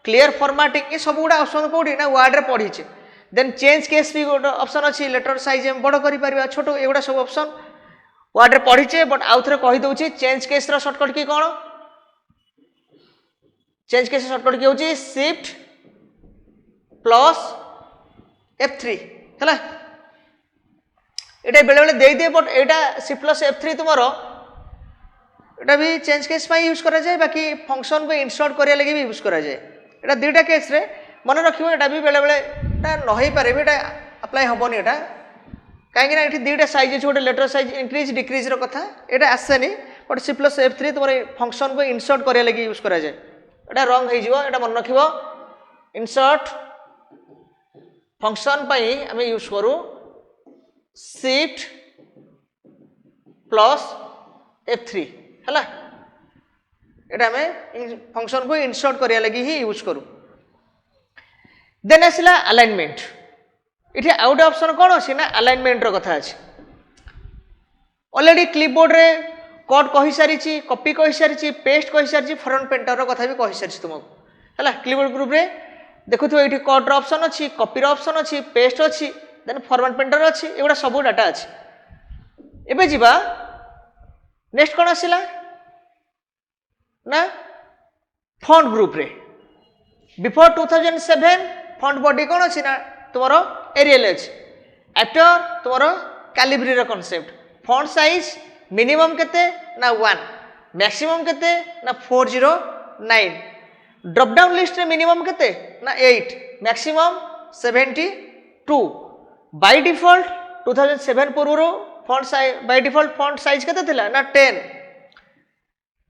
क्लियर फॉर्मेटिंग ये सब गुडा ऑप्शन कोठी ना वर्ड रे पढिछे देन चेंज केस भी गोटे ऑप्शन अछि लेटर साइज हम बड़ करि परिबा छोटो एगुडा सब ऑप्शन वर्ड रे पढिछे बट आउथरे कहि दउछि चेंज केस रो शॉर्टकट की कोन चेंज केस शॉर्टकट की होछि शिफ्ट प्लस F3 हला एटा बेले बेले देई दे but Etah shift plus F3 तुमरो एटा भी चेंज केस पई यूज करा जाय बाकी फंक्शन को इंसर्ट करिया लागि भी यूज करा जाय एटा दुटा केस रे मन रखिबो एटा भी बेले बेले एटा न होई पारे एटा अप्लाई हबोनी एटा काहे कि ना एठी दुटा साइज अछि गोटे लेटर साइज इंक्रीज डिक्रीज रो कथा एटा आसेनी बट शिफ्ट प्लस F3 तुमरो फंक्शन को इंसर्ट करिया लागि यूज करा जाय एटा रॉन्ग होई जिवो एटा मन रखिबो इंसर्ट फंक्शन पई हमें यूज करू शिफ्ट प्लस F3 हला एटा हमें फंक्शन को इंसर्ट करिया लागि ही यूज करू देन आसिला अलाइनमेंट इथे आउट ऑप्शन कोन अछि ना अलाइनमेंट रो कथा अछि ऑलरेडी क्लिपबोर्ड रे कट कहि सारी छी कॉपी कहि सारी छी पेस्ट कहि सारी छी फ्रंट पेंटर रो कथा भी कहि सारी छी तुमको हला क्लिपबोर्ड ग्रुप रे देखुथो एठी कट रो ऑप्शन अछि कॉपी रो ऑप्शन अछि पेस्ट अछि देन फॉर्मेट पेंटर अछि एगुडा सब डाटा अछि एबे जिबा नेक्स्ट कोन आसिला ना फॉन्ट ग्रुप रे बिफोर 2007 फॉन्ट बॉडी कोन अछि ना तुमरो एरियल अछि आफ्टर तुमरो कैलिब्री रो कांसेप्ट फॉन्ट साइज मिनिमम केते ना 1 मैक्सिमम केते ना 409 ड्रॉप डाउन लिस्ट रे मिनिमम केते ना 8 मैक्सिमम 72 बाय डिफॉल्ट 2007 पूर्व font size bye default font size केते थिला ना 10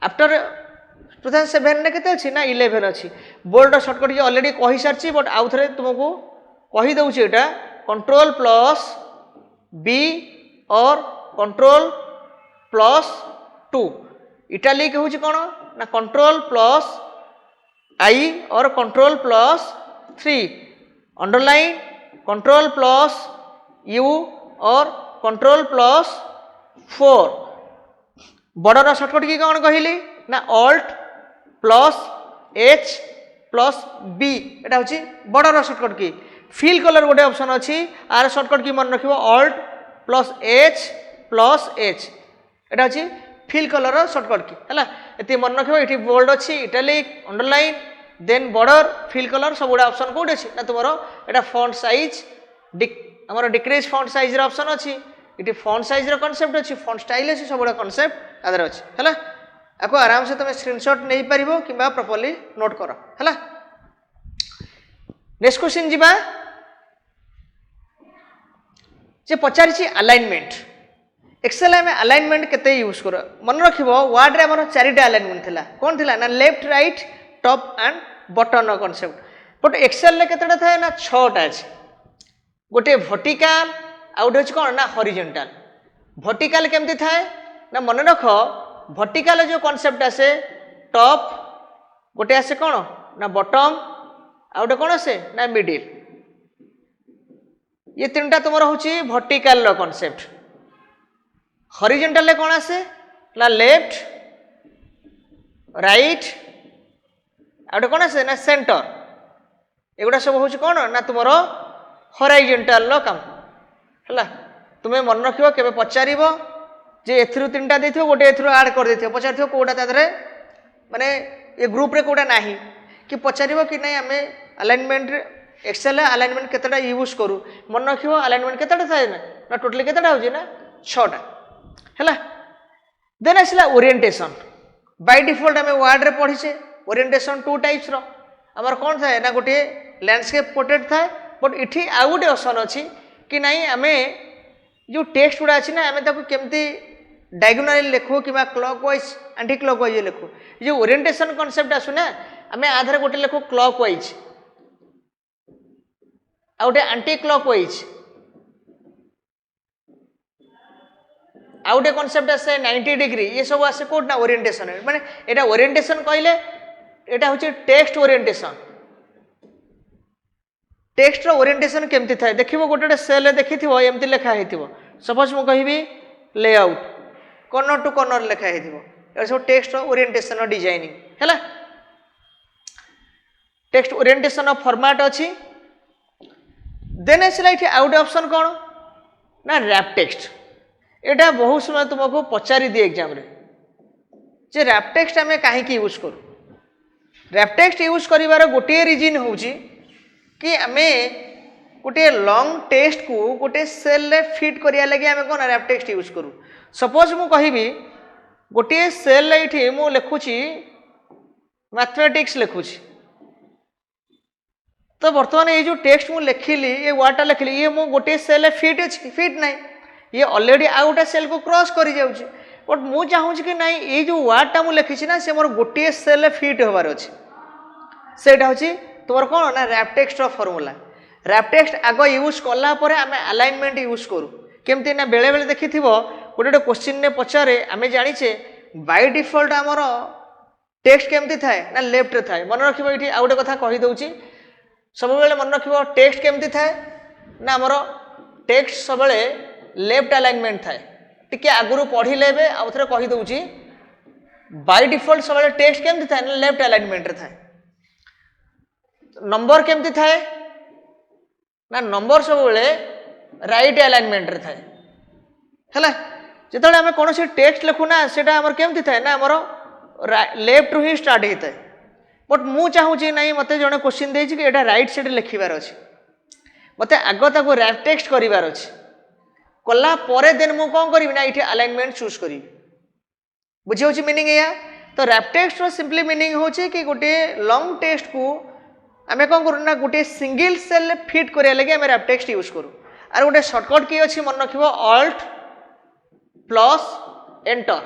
आफ्टर 2007 ने केते अछि ना 11 अछि बोल्ड शॉर्टकट जे ऑलरेडी कहि सारछि बट आउथरे तुमको कहि दउछि एटा कंट्रोल प्लस बी और कंट्रोल प्लस 2 इटालिक होछि कोन ना कंट्रोल प्लस आई और control plus 3 underline control plus U और कंट्रोल प्लस 4 बॉर्डर शॉर्टकट की कोन कहिली ना alt plus H plus B एटा होछि बॉर्डर शॉर्टकट की फिल कलर गोटे ऑप्शन अछि आर शॉर्टकट की मन रखिबो ऑल्ट प्लस एच एटा होछि फिल कलर शॉर्टकट की हला एति मन रखिबो एठी बोल्ड अछि italic underline then border fill colour सब गुडा ऑप्शन कोड अछि ना तुमरो एटा फॉन्ट साइज हमर डिक्रीज फॉन्ट साइज रो ऑप्शन अछि इटी फॉन्ट साइज रो कांसेप्ट अछि फॉन्ट स्टाइल अछि सब गुडा कांसेप्ट आदर अछि हला आपको आराम से तुम स्क्रीनशॉट नहीं पारिबो किंबा प्रॉपर्ली नोट कर है। नेक्स्ट क्वेश्चन जीवा जे पचारि अलाइनमेंट एक्सेल में अलाइनमेंट केते यूज कर मन रखिबो वर्ड रे हमर चारिटा अलाइनमेंट थिला कोन थिला ना left right top and button concept but Excel रे केतेटा थाए ना 6टा अछि गोटे वर्टिकल आउट होछ कोन ना हॉरिजॉन्टल वर्टिकल केमती थाए ना मन रख वर्टिकल जो कॉन्सेप्ट आसे टॉप गोटे आसे कोन ना बॉटम आउट कोन आसे ना मिडिल ये तीनटा तुमर होची वर्टिकल रो कॉन्सेप्ट हॉरिजॉन्टल कौन आसे ना लेफ्ट राइट आउट कौन आसे ना सेंटर एगुड़ा सब हूँ कौन ना तुम हॉरिजॉन्टल काम है तुम्हें मन रख के पचार जे एथरू तीनटा दे गोटे एथरू आड कर दे पचार कौटा तादे माने ये ग्रुप रे कौटा ना कि पचार कि नहीं आम अलाइनमेंट एक्सेल अलाइनमेंट केतेटा यूज करूँ मन रख अलाइनमेंट केतेटा थाए ना टोटली केतेटा होची ना 6टा है। देन आसला ओरिएंटेशन बाय डिफॉल्ट आम वर्ड रे पढ़ीचे ओरिएंटेशन 2 टाइप्स रो आमर कौन थाए ना गोटे लैंडस्केप पोर्ट्रेट थाए बट इठी आ गोटे ऑप्शन अच्छी कि नहीं आम जो टेक्स्ट गुड़ा अच्छी ना आम केमती डायगोनली लिखू कि क्लॉकवाइज एंटी क्लॉकवाइज लिखू जो ओरिएंटेशन कॉन्सेप्ट आसु ना आम आधार गोटे लिखू क्लॉकवाइज आ गोटे एंटी क्लॉकवाइज आउटे कॉन्सेप्ट आसे 90 डिग्री ये सब आसे कोड ना ओरिएंटेशन माने एटा ओरिएंटेशन कहले एटा होची टेक्स्ट ओरिएंटेशन टेक्स्ट रो ओरिएंटेशन केमती थाए देखिबो गोटे सेल देखिथिबो एमती लेखा हेतिबो सपोज मु कहिबी लेआउट कॉर्नर टू कॉर्नर लेखा हेतिबो ए सब टेक्स्ट रो ओरिएंटेशन रो डिजाइनिंग हैला टेक्स्ट ओरिएंटेशन ऑफ फॉर्मेट अछि देन आसला इठी आउट ऑप्शन कोन ना रैप टेक्स्ट एटा बहुत समय तुमको पचारि दिए एग्जाम रे जे रैप टेक्स्ट आम कहीं यूज करूँ रैप टेक्स्ट यूज कर गोटे रिजन हूँ कि आम गोटे लॉन्ग टेक्स्ट को गोटे सेल रे फिट करिया लगे आम कौन रैप टेक्स्ट यूज करूँ सपोज मु कहबी गोटे सेल ये मु लिखुची मैथमेटिक्स लिखुची तो बर्तमान ये जो टेक्स्ट मु लिखिली ये वर्डटा लिखिली ये मु गोटे सेल फिट अच्छी फिट नहीं ये ऑलरेडी आ गोटे सेल को क्रॉस कर जाऊँगी बट मु चाहूँ कि नहीं ये जो वर्डटा मु लिखी ना से मोर गोटे सेल फिट होबार अच्छे से तुम कौन ना wrap text formula wrap text आग यूज कलापर आम अलाइनमेंट यूज करूँ केमती ना बेले बेले देखि गोटे गोटे क्वेश्चन ने पचारे आम जाचे बाय डिफॉल्ट आमर टेक्स्ट केमती थाए ना लेफ्ट थाए मन रख ये आ गोटे कथा कहीदे सब मन रख टेक्स्ट केमती थाए ना आमर टेक्स्ट सब लेफ्ट अलाइनमेंट थाए टिके आगु पढ़िले आउ थे कहीदे बाय डिफॉल्ट सब टेक्स्ट केमती थाए ना लेफ्ट अलाइनमेंट थाए नंबर केमती थाए ना नंबर सब राइट अलाइनमेंट थाए है जो आम कौन टेक्स्ट लिखुना से केमती थाए ना आमर लेफ्ट रु ही स्टार्ट होता है बट मु चाहूँगी नहीं मत जड़े क्वेश्चन देछि कि एटा राइट साइड लिखिबार अच्छे मत आग ताको रैप टेक्स्ट करिवार अच्छे कला परे देन मु कौन करी ना ये अलाइनमेंट चूज करी बुझे होची मीनिंग या तो रैप टेक्स्ट रो सिंपली मीनिंग होची कि गोटे लॉन्ग टेक्स्ट को आम कौन करूँ ना गोटे सिंगल सेल फिट करिया लगे आम रैप टेक्स्ट यूज करूँ आर गोटे शॉर्टकट की अच्छी मन रखिबो ऑल्ट प्लस एंटर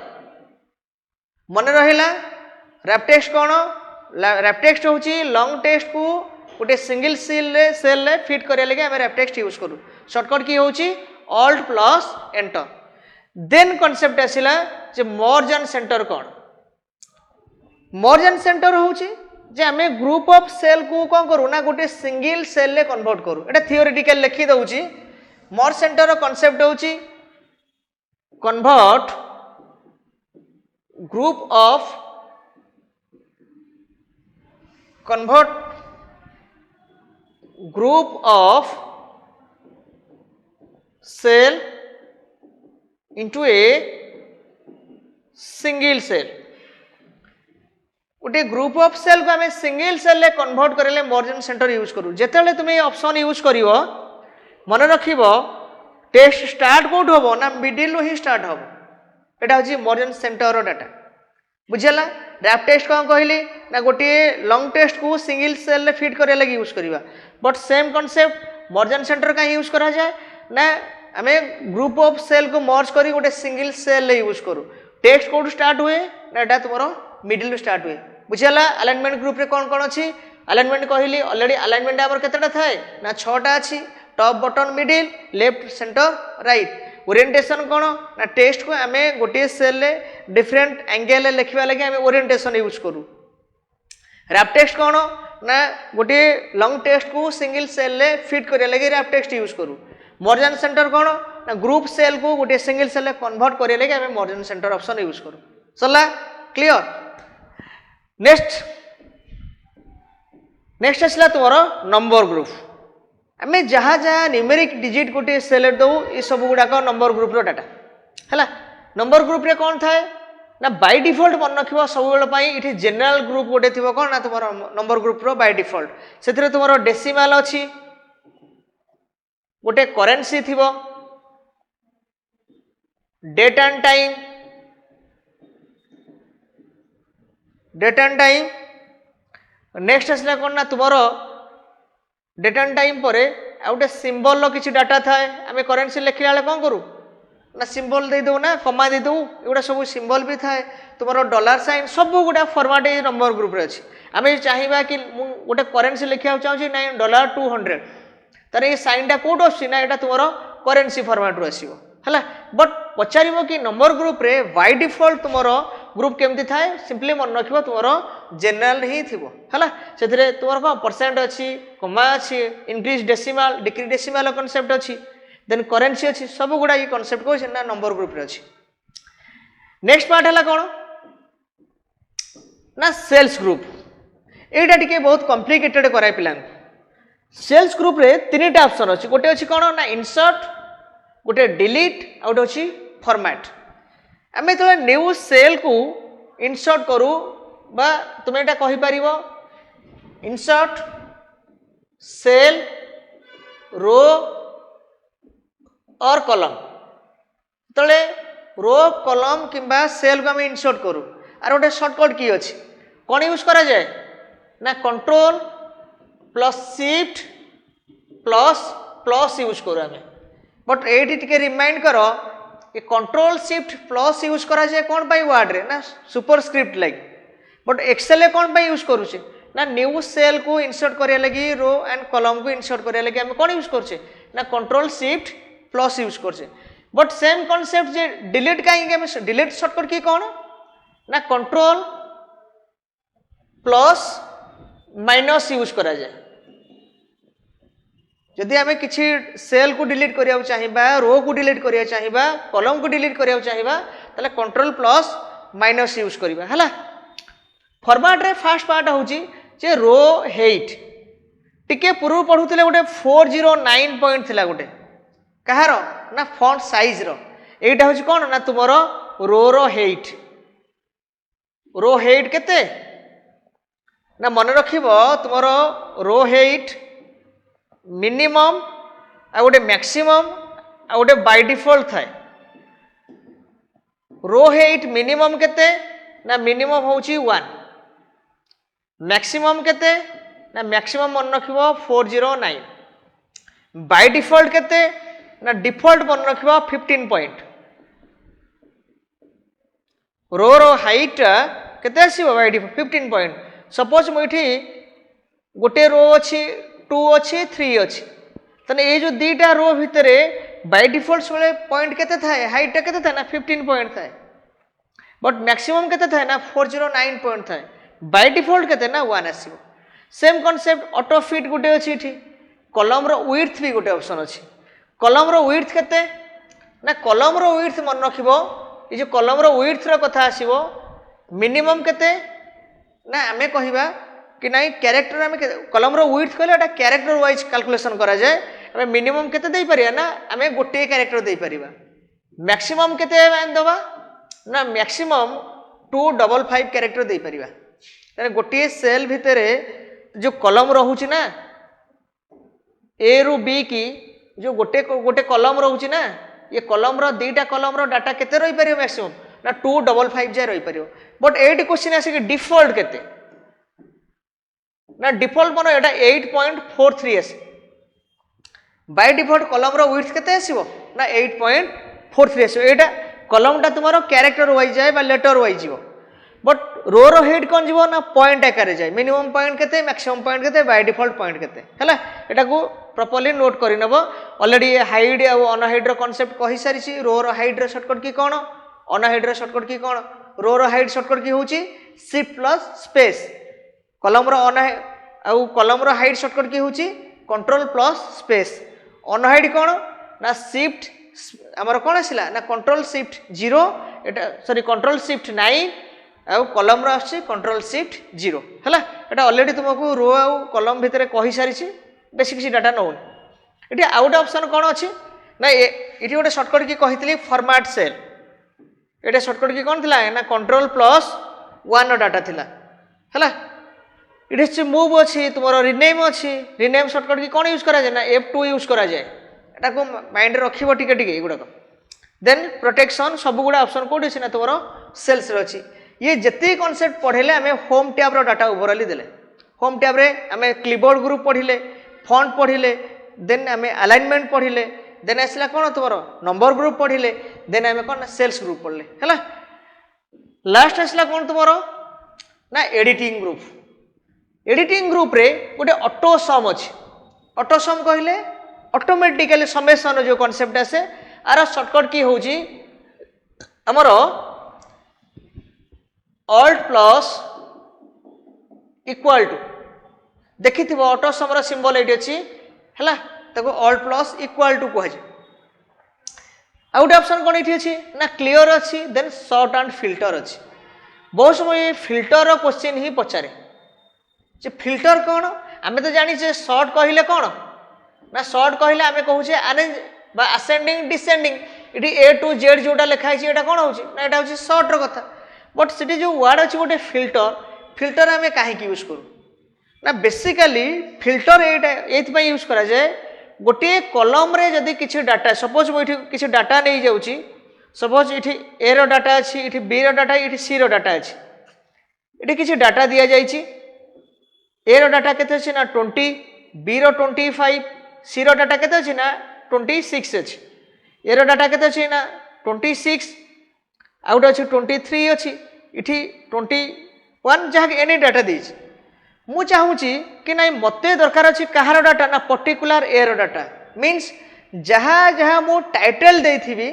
मन रहिला रैप टेक्स्ट कौन रैप टेक्स्ट होची लॉन्ग टेक्स्ट को गोटे सिंगल सेल फिट करिया लगे आम रैप टेक्स्ट यूज करूँ शॉर्टकट की होची alt plus enter then concept आसिला जे मर्ज सेंटर कौन मर्ज सेंटर होची जे आम ग्रुप ऑफ सेल को कौन करूँ ना गोटे सिंगल सेल रे कन्वर्ट करूँ एटा थियोरेटिकल लिखि दउची मर्ज सेंटर कॉन्सेप्ट होची convert group of cell into a single cell गोटे ग्रुप ऑफ सेल को आम सिंगल सेल कन्वर्ट करेले मर्ज सेंटर यूज करूँ जिते तुम्हें ऑप्शन यूज कर मन रख टेक्स्ट स्टार्ट कौट हम ना मिडिल ही स्टार्ट हम यहाँ हूँ मर्ज सेंटर डाटा बुझीगला रैप टेस्ट कौन कहली ना गोटे लंग टेस्ट को सिंगल सेल रे फिट करिया लगी यूज करिवा but same concept merge and centre का यूज करा जाए ना आमे ग्रुप ऑफ सेल को मर्ज करी गोटे सिंगल सेल रे यूज करू टेक्स्ट कोड स्टार्ट हुए ना एटा तुमरो मिडिल स्टार्ट हुए बुझीगला अलाइनमेंट ग्रुप रे कौन कौन अछि अलाइनमेंट कहली ऑलरेडी अलाइनमेंट हमर केतेटा थाए ना 6टा अछि top button middle left centre right orientation कौन ना टेक्स्ट को आमे गोटे सेल रे डिफरेंट एंगल रे लिखवा लगे आमे ओरिएंटेशन यूज करू रैप टेक्स्ट कौन ना गोटे लॉन्ग टेक्स्ट को सिंगल सेल रे फिट करिया लगे रैप टेक्स्ट यूज करू मर्जन सेंटर कौन ना ग्रुप सेल को गोटे सिंगल सेल रे कन्वर्ट करिया लगे आमे मर्जन सेंटर ऑप्शन यूज करू सरला क्लियर नेक्स्ट आसला तुमरो नंबर ग्रुप आमे जहाँ जहाँ न्यूमेरिक डिजिट गोटे सेल दो ये सब गुड़ाक नंबर ग्रुप रो डाटा है नंबर ग्रुप रे कौन थाए ना बाय डिफॉल्ट मन रखिबो सब बेले इठी जनरल ग्रुप गोटे थिबो कौन ना तुमरो नंबर ग्रुप रो बाय डिफॉल्ट सेथिरे तुमरो डेसिमल अछि गोटे करेंसी थिबो डेट एंड टाइम नेक्स्ट आसला कौन ना तुमरो डेट एंड टाइम पर गोटे सिंबल किसी डाटा थाए आम करेन्सी लिखला बेले कौन करूँ ना सिंबल दे दो ना कमा दे दो एगुड़ा सब सिंबल भी थाए तुम डॉलर साइन सब गुड़ा फॉर्मेट ये नंबर ग्रुप रे अच्छी आम चाहिए कि गोटे करेन्सी लिखा चाहिए ना $200 तार ये साइनटा कौट आना यहाँ तुम करेन्सी फॉर्मेट रू आसो है बट पचार कि नंबर ग्रुप रे बाय डिफॉल्ट तुम ग्रुप केमती थाए सिंपली मन रख तुम जनरल ही थी है से तुम कौन परसेंट अच्छी कमा अच्छी increase decimal decrease decimal concept अच्छी देन करेन्सी अच्छी सब गुड़ा ये कनसेप्ट कौन ना नंबर ग्रुप रे अच्छी नेक्स्ट पार्ट है कौन ना सेल्स ग्रुप एटा टिके बहुत कॉम्प्लिकेटेड कराए पिला सेल्स ग्रुप रे तीनटा ऑप्शन अच्छी गोटे अच्छी कौन ना इंसर्ट गोटे डिलीट आ गोटे अच्छी फॉर्मेट आम जो न्यू सेल को इंसर्ट करूँ बा तुम्हें यहाँ कहीपर इंसर्ट सेल रो और कॉलम तो रो कॉलम किंबा सेल को आम इंसर्ट करूँ आर गोटे शॉर्टकट की अच्छी कौन यूज करा जाए ना control plus shift plus plus use करूँ आम बट ये रिमाइंड कर ये कंट्रोल शिफ्ट प्लस यूज करा जाए कौन पाई वर्ड रे ना superscript like but Excel कौन पाई यूज करुचे ना न्यू सेल को इंसर्ट करिया लगी रो एंड कॉलम को इंसर्ट करिया लगी हम कौन यूज करछे ना कंट्रोल शिफ्ट प्लस यूज करछे but same concept J delete कहीं डिलीट शॉर्टकट की कौन ना कंट्रोल प्लस माइनस यूज करा जाए जदि आम किसी सेल को डिलीट करिया चाहिए रो को डिलीट करिया चाहिए कॉलम को डिलीट करिया चाहिए ताले कंट्रोल प्लस माइनस यूज करिबा हला फॉर्मेट रे फर्स्ट पार्ट होची जे रो हेट टिके पूर्व पढुतले गोटे 409 पॉइंट थिला गोटे कहार ना फॉन्ट साइज रो एटा होची कोन ना तुमरो रो हेट केते ना मन रखिबो तुमरो रो हेट मिनिमम आ गोटे मैक्सिमम आ गोटे बाय डिफॉल्ट थाए रो हेट मिनिमम केते ना मिनिमम होची 1 मैक्सिमम केते ना मैक्सिमम मन रखिबो 409 बाय डिफॉल्ट केते ना डिफॉल्ट मन रखिबो 15 पॉइंट रो हाइट केते आसीबो बाय डिफॉल्ट 15 पॉइंट सपोज मुठी गोटे रो अछि 2 अच्छी 3 अच्छी तने ये जो दीटा रो भितर बाय डिफॉल्ट सब पॉइंट केते थाए हाइट केते थाए ना 15 पॉइंट थाए बट मैक्सिमम केते थाए ना 409 पॉइंट थाए बाय डिफॉल्ट केते ना 1 आसीबो सेम कांसेप्ट ऑटो फिट गोटे अछि इठी कॉलम रो विड्थ भी गोटे ऑप्शन अछि कॉलम रो विड्थ केते ना कॉलम रो विड्थ मन रखिबो ये जो कॉलम रो विड्थ रो कथा आसीबो मिनिमम केते ना हमें कहिबा कि नहीं कैरेक्टर आम कलम विड्थ कहले कैरेक्टर वाइज कैलकुलेशन करा जाए आम मिनिमम केते दे परिया ना आम गोटे कैरेक्टर दे परिबा मैक्सिमम केते दबा ना मैक्सिमम 255 कैरेक्टर दे परिबा ताने गोटे सेल भितर जो कलम रहउची ना ए रु बी की जो गोटे गोटे कलम रहउची ना ये कलम रो दीटा कलम रो डाटा केते रही परियो मैक्सिमम ना 255 जाए रही पारियो बट एट क्वेश्चन आसे कि डिफॉल्ट केते ना डिफॉल्ट मन एटा 8.43 आसे बाय डिफॉल्ट कॉलम रो विड्थ केते आसीबो ना 8.43 आसीबो एटा कॉलम टा तुम्हारो कैरेक्टर वाइज जाए बा लेटर वाइज जीवो बट रो रो हेड कौन जीवो ना पॉइंट आकार जाए मिनिमम पॉइंट केते मैक्सिमम पॉइंट केते बाय डिफॉल्ट पॉइंट केते हला एटा को प्रॉपर्ली नोट करि नबो ऑलरेडी हाइड और अनहाइड रो कांसेप्ट कहि सारी छी रो रो हाइड रो शॉर्टकट की कोन अनहाइड रो शॉर्टकट की कोन रो रो हाइड शॉर्टकट की होची शिफ्ट प्लस स्पेस कॉलम रो अनहाइड और कॉलम रो हाइड शॉर्टकट की होची कंट्रोल प्लस स्पेस अनहाइड कोन ना शिफ्ट हमर कोन आसिला ना कंट्रोल शिफ्ट 0 एटा सॉरी कंट्रोल शिफ्ट 9 आउ कॉलम रो आछि कंट्रोल शिफ्ट 0 हला एटा ऑलरेडी तुमको रो आउ कॉलम भितरे कहि सारी छी बेसी किसी डाटा नौ ये आउट ऑप्शन कौन अच्छी ना ये गोटे शॉर्टकट की कही फॉर्मेट सेल ये शॉर्टकट की कौन थी ना कंट्रोल प्लस 1 डाटा थिला है ये मूव अच्छी तुम रिनेम अच्छी रिनेम शॉर्टकट की कौन यूज करा जाए ना F2 यूज करा जाए एटा को माइंड रखिबो टिके टिके गुड़ाक देन प्रोटेक्शन सब गुड़ा ऑप्शन कोड अछि ना तुमरो सेल्स रे अछि ये जति कांसेप्ट पढ़ेले हमें होम टैब रो डाटा ओवरऑल देले होम टैब रे हमें क्लीबोर्ड ग्रुप पढ़िले फॉन्ट पढ़िले देन हमें अलाइनमेंट पढ़िले देन आसला कौन तुम नंबर ग्रुप पढ़िले देन हमें कौन सेल्स ग्रुप पढ़ले है लास्ट आसला कौन तुम ना एडिटिंग ग्रुप रे गोटे ऑटो सम अच्छी ऑटो सम कहले ऑटोमेटिकली समेसन जो कॉन्सेप्ट आसे आर शॉर्टकट की होची हमर ऑल्ट प्लस इक्वल टू देखि ऑटो सम सिंबल ये अच्छी है ताको ऑल्ट प्लस इक्वल टू कह आ गोटे ऑप्शन कौन ये अच्छी ना क्लियर अच्छी देन शॉर्ट एंड फिल्टर अच्छी बहुत समय फिल्टर क्वेश्चन ही पचारे जे फिल्टर कौन आम तो जानी शॉर्ट कहले कौन ना शॉर्ट कहले आम कहूचे अरेंज बा असेंडिंग डिसेंडिंग ये A to Z जोटा लिखाई ये कौन हो ना यहाँ हूँ शॉर्टर कथा बट से जो वर्ड अच्छी गोटे फिल्टर आम कहीं यूज करूँ ना बेसिकली फिल्टर ये यूज करा जाए गोटे कलम रे जदि किसी डाटा सपोज मुझे किसी डाटा नहीं जाऊँगी सपोज ये ए रो डाटा अच्छी ये बी रो डाटा ये सी रो डाटा अच्छी ये किसी डाटा दि जाइए ए रो डाटा केते अछि ना 20 बी रो 25 सी रो डाटा केते अछि ना 26 अछि ए रो डाटा केते अछि ना 26 आउट अछि 23 अछि इठी 21 जहाँ एनी डाटा देछि मु चाहूँगी कि ना मते दरकार अच्छी कहार डाटा ना पर्टिकुलर ए रो डाटा मीन्स जहाँ जहाँ मु टाइटल देथिबी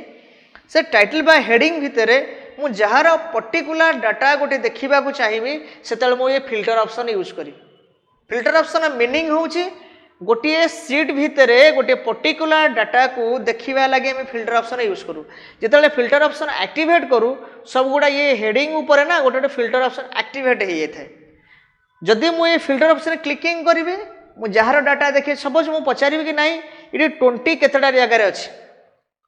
से टाइटल बा हेडिंग भितर मु जहाँ पर्टिकुलर डाटा गोटे देखा चाहिए से मु ये फिल्टर ऑप्शन यूज करी फिल्टर ऑप्शन मीनिंग होची गोटे सीट भितर गोटे पर्टिकुलर डाटा को देखा लगे आम फिल्टर ऑप्शन यूज करूँ जिते फिल्टर ऑप्शन एक्टिवेट करूँ सब गुड़ा ये हेडिंग उपर ना गोटे फिल्टर ऑप्शन एक्टिवेट हो जाए जदि मुझे फिल्टर ऑप्शन क्लिकिंग करी मुझे जार डाटा देखे सपोज मुझे पचारि कि नाई ये 20 केतटा जगार अच्छी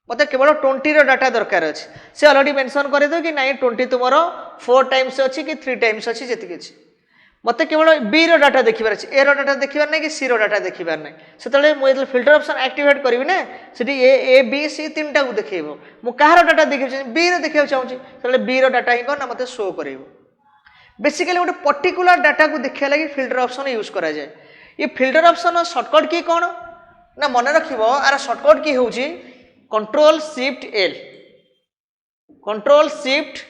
मत केवल 20 रो डाटा दरकार अच्छी से अलरेडी मेंशन कर दो कि नाई 20 तुम 4 टाइम्स अच्छी कि 3 टाइम्स अच्छी जी अच्छी मत केवल बी रो डाटा देखिबार अच्छी ए रो डाटा देखिबार नहीं कि सी रो डाटा देखिबार नहीं से मुझे फिल्टर ऑप्शन एक्टिवेट करी ना से ए बी सी 3टा को देखो मुझे कहार डाटा देखिए बी रो देखा चाहूँगी से बी रो डाटा ही कौन ना मत शो कर बेसिकली गोटे पर्टिकुलर डाटा को देखा लगे फिल्टर ऑप्शन यूज करा जाए ये फिल्टर ऑप्शन शॉर्टकट की कौन ना मन रखिबो आर शॉर्टकट की होची control shift L control shift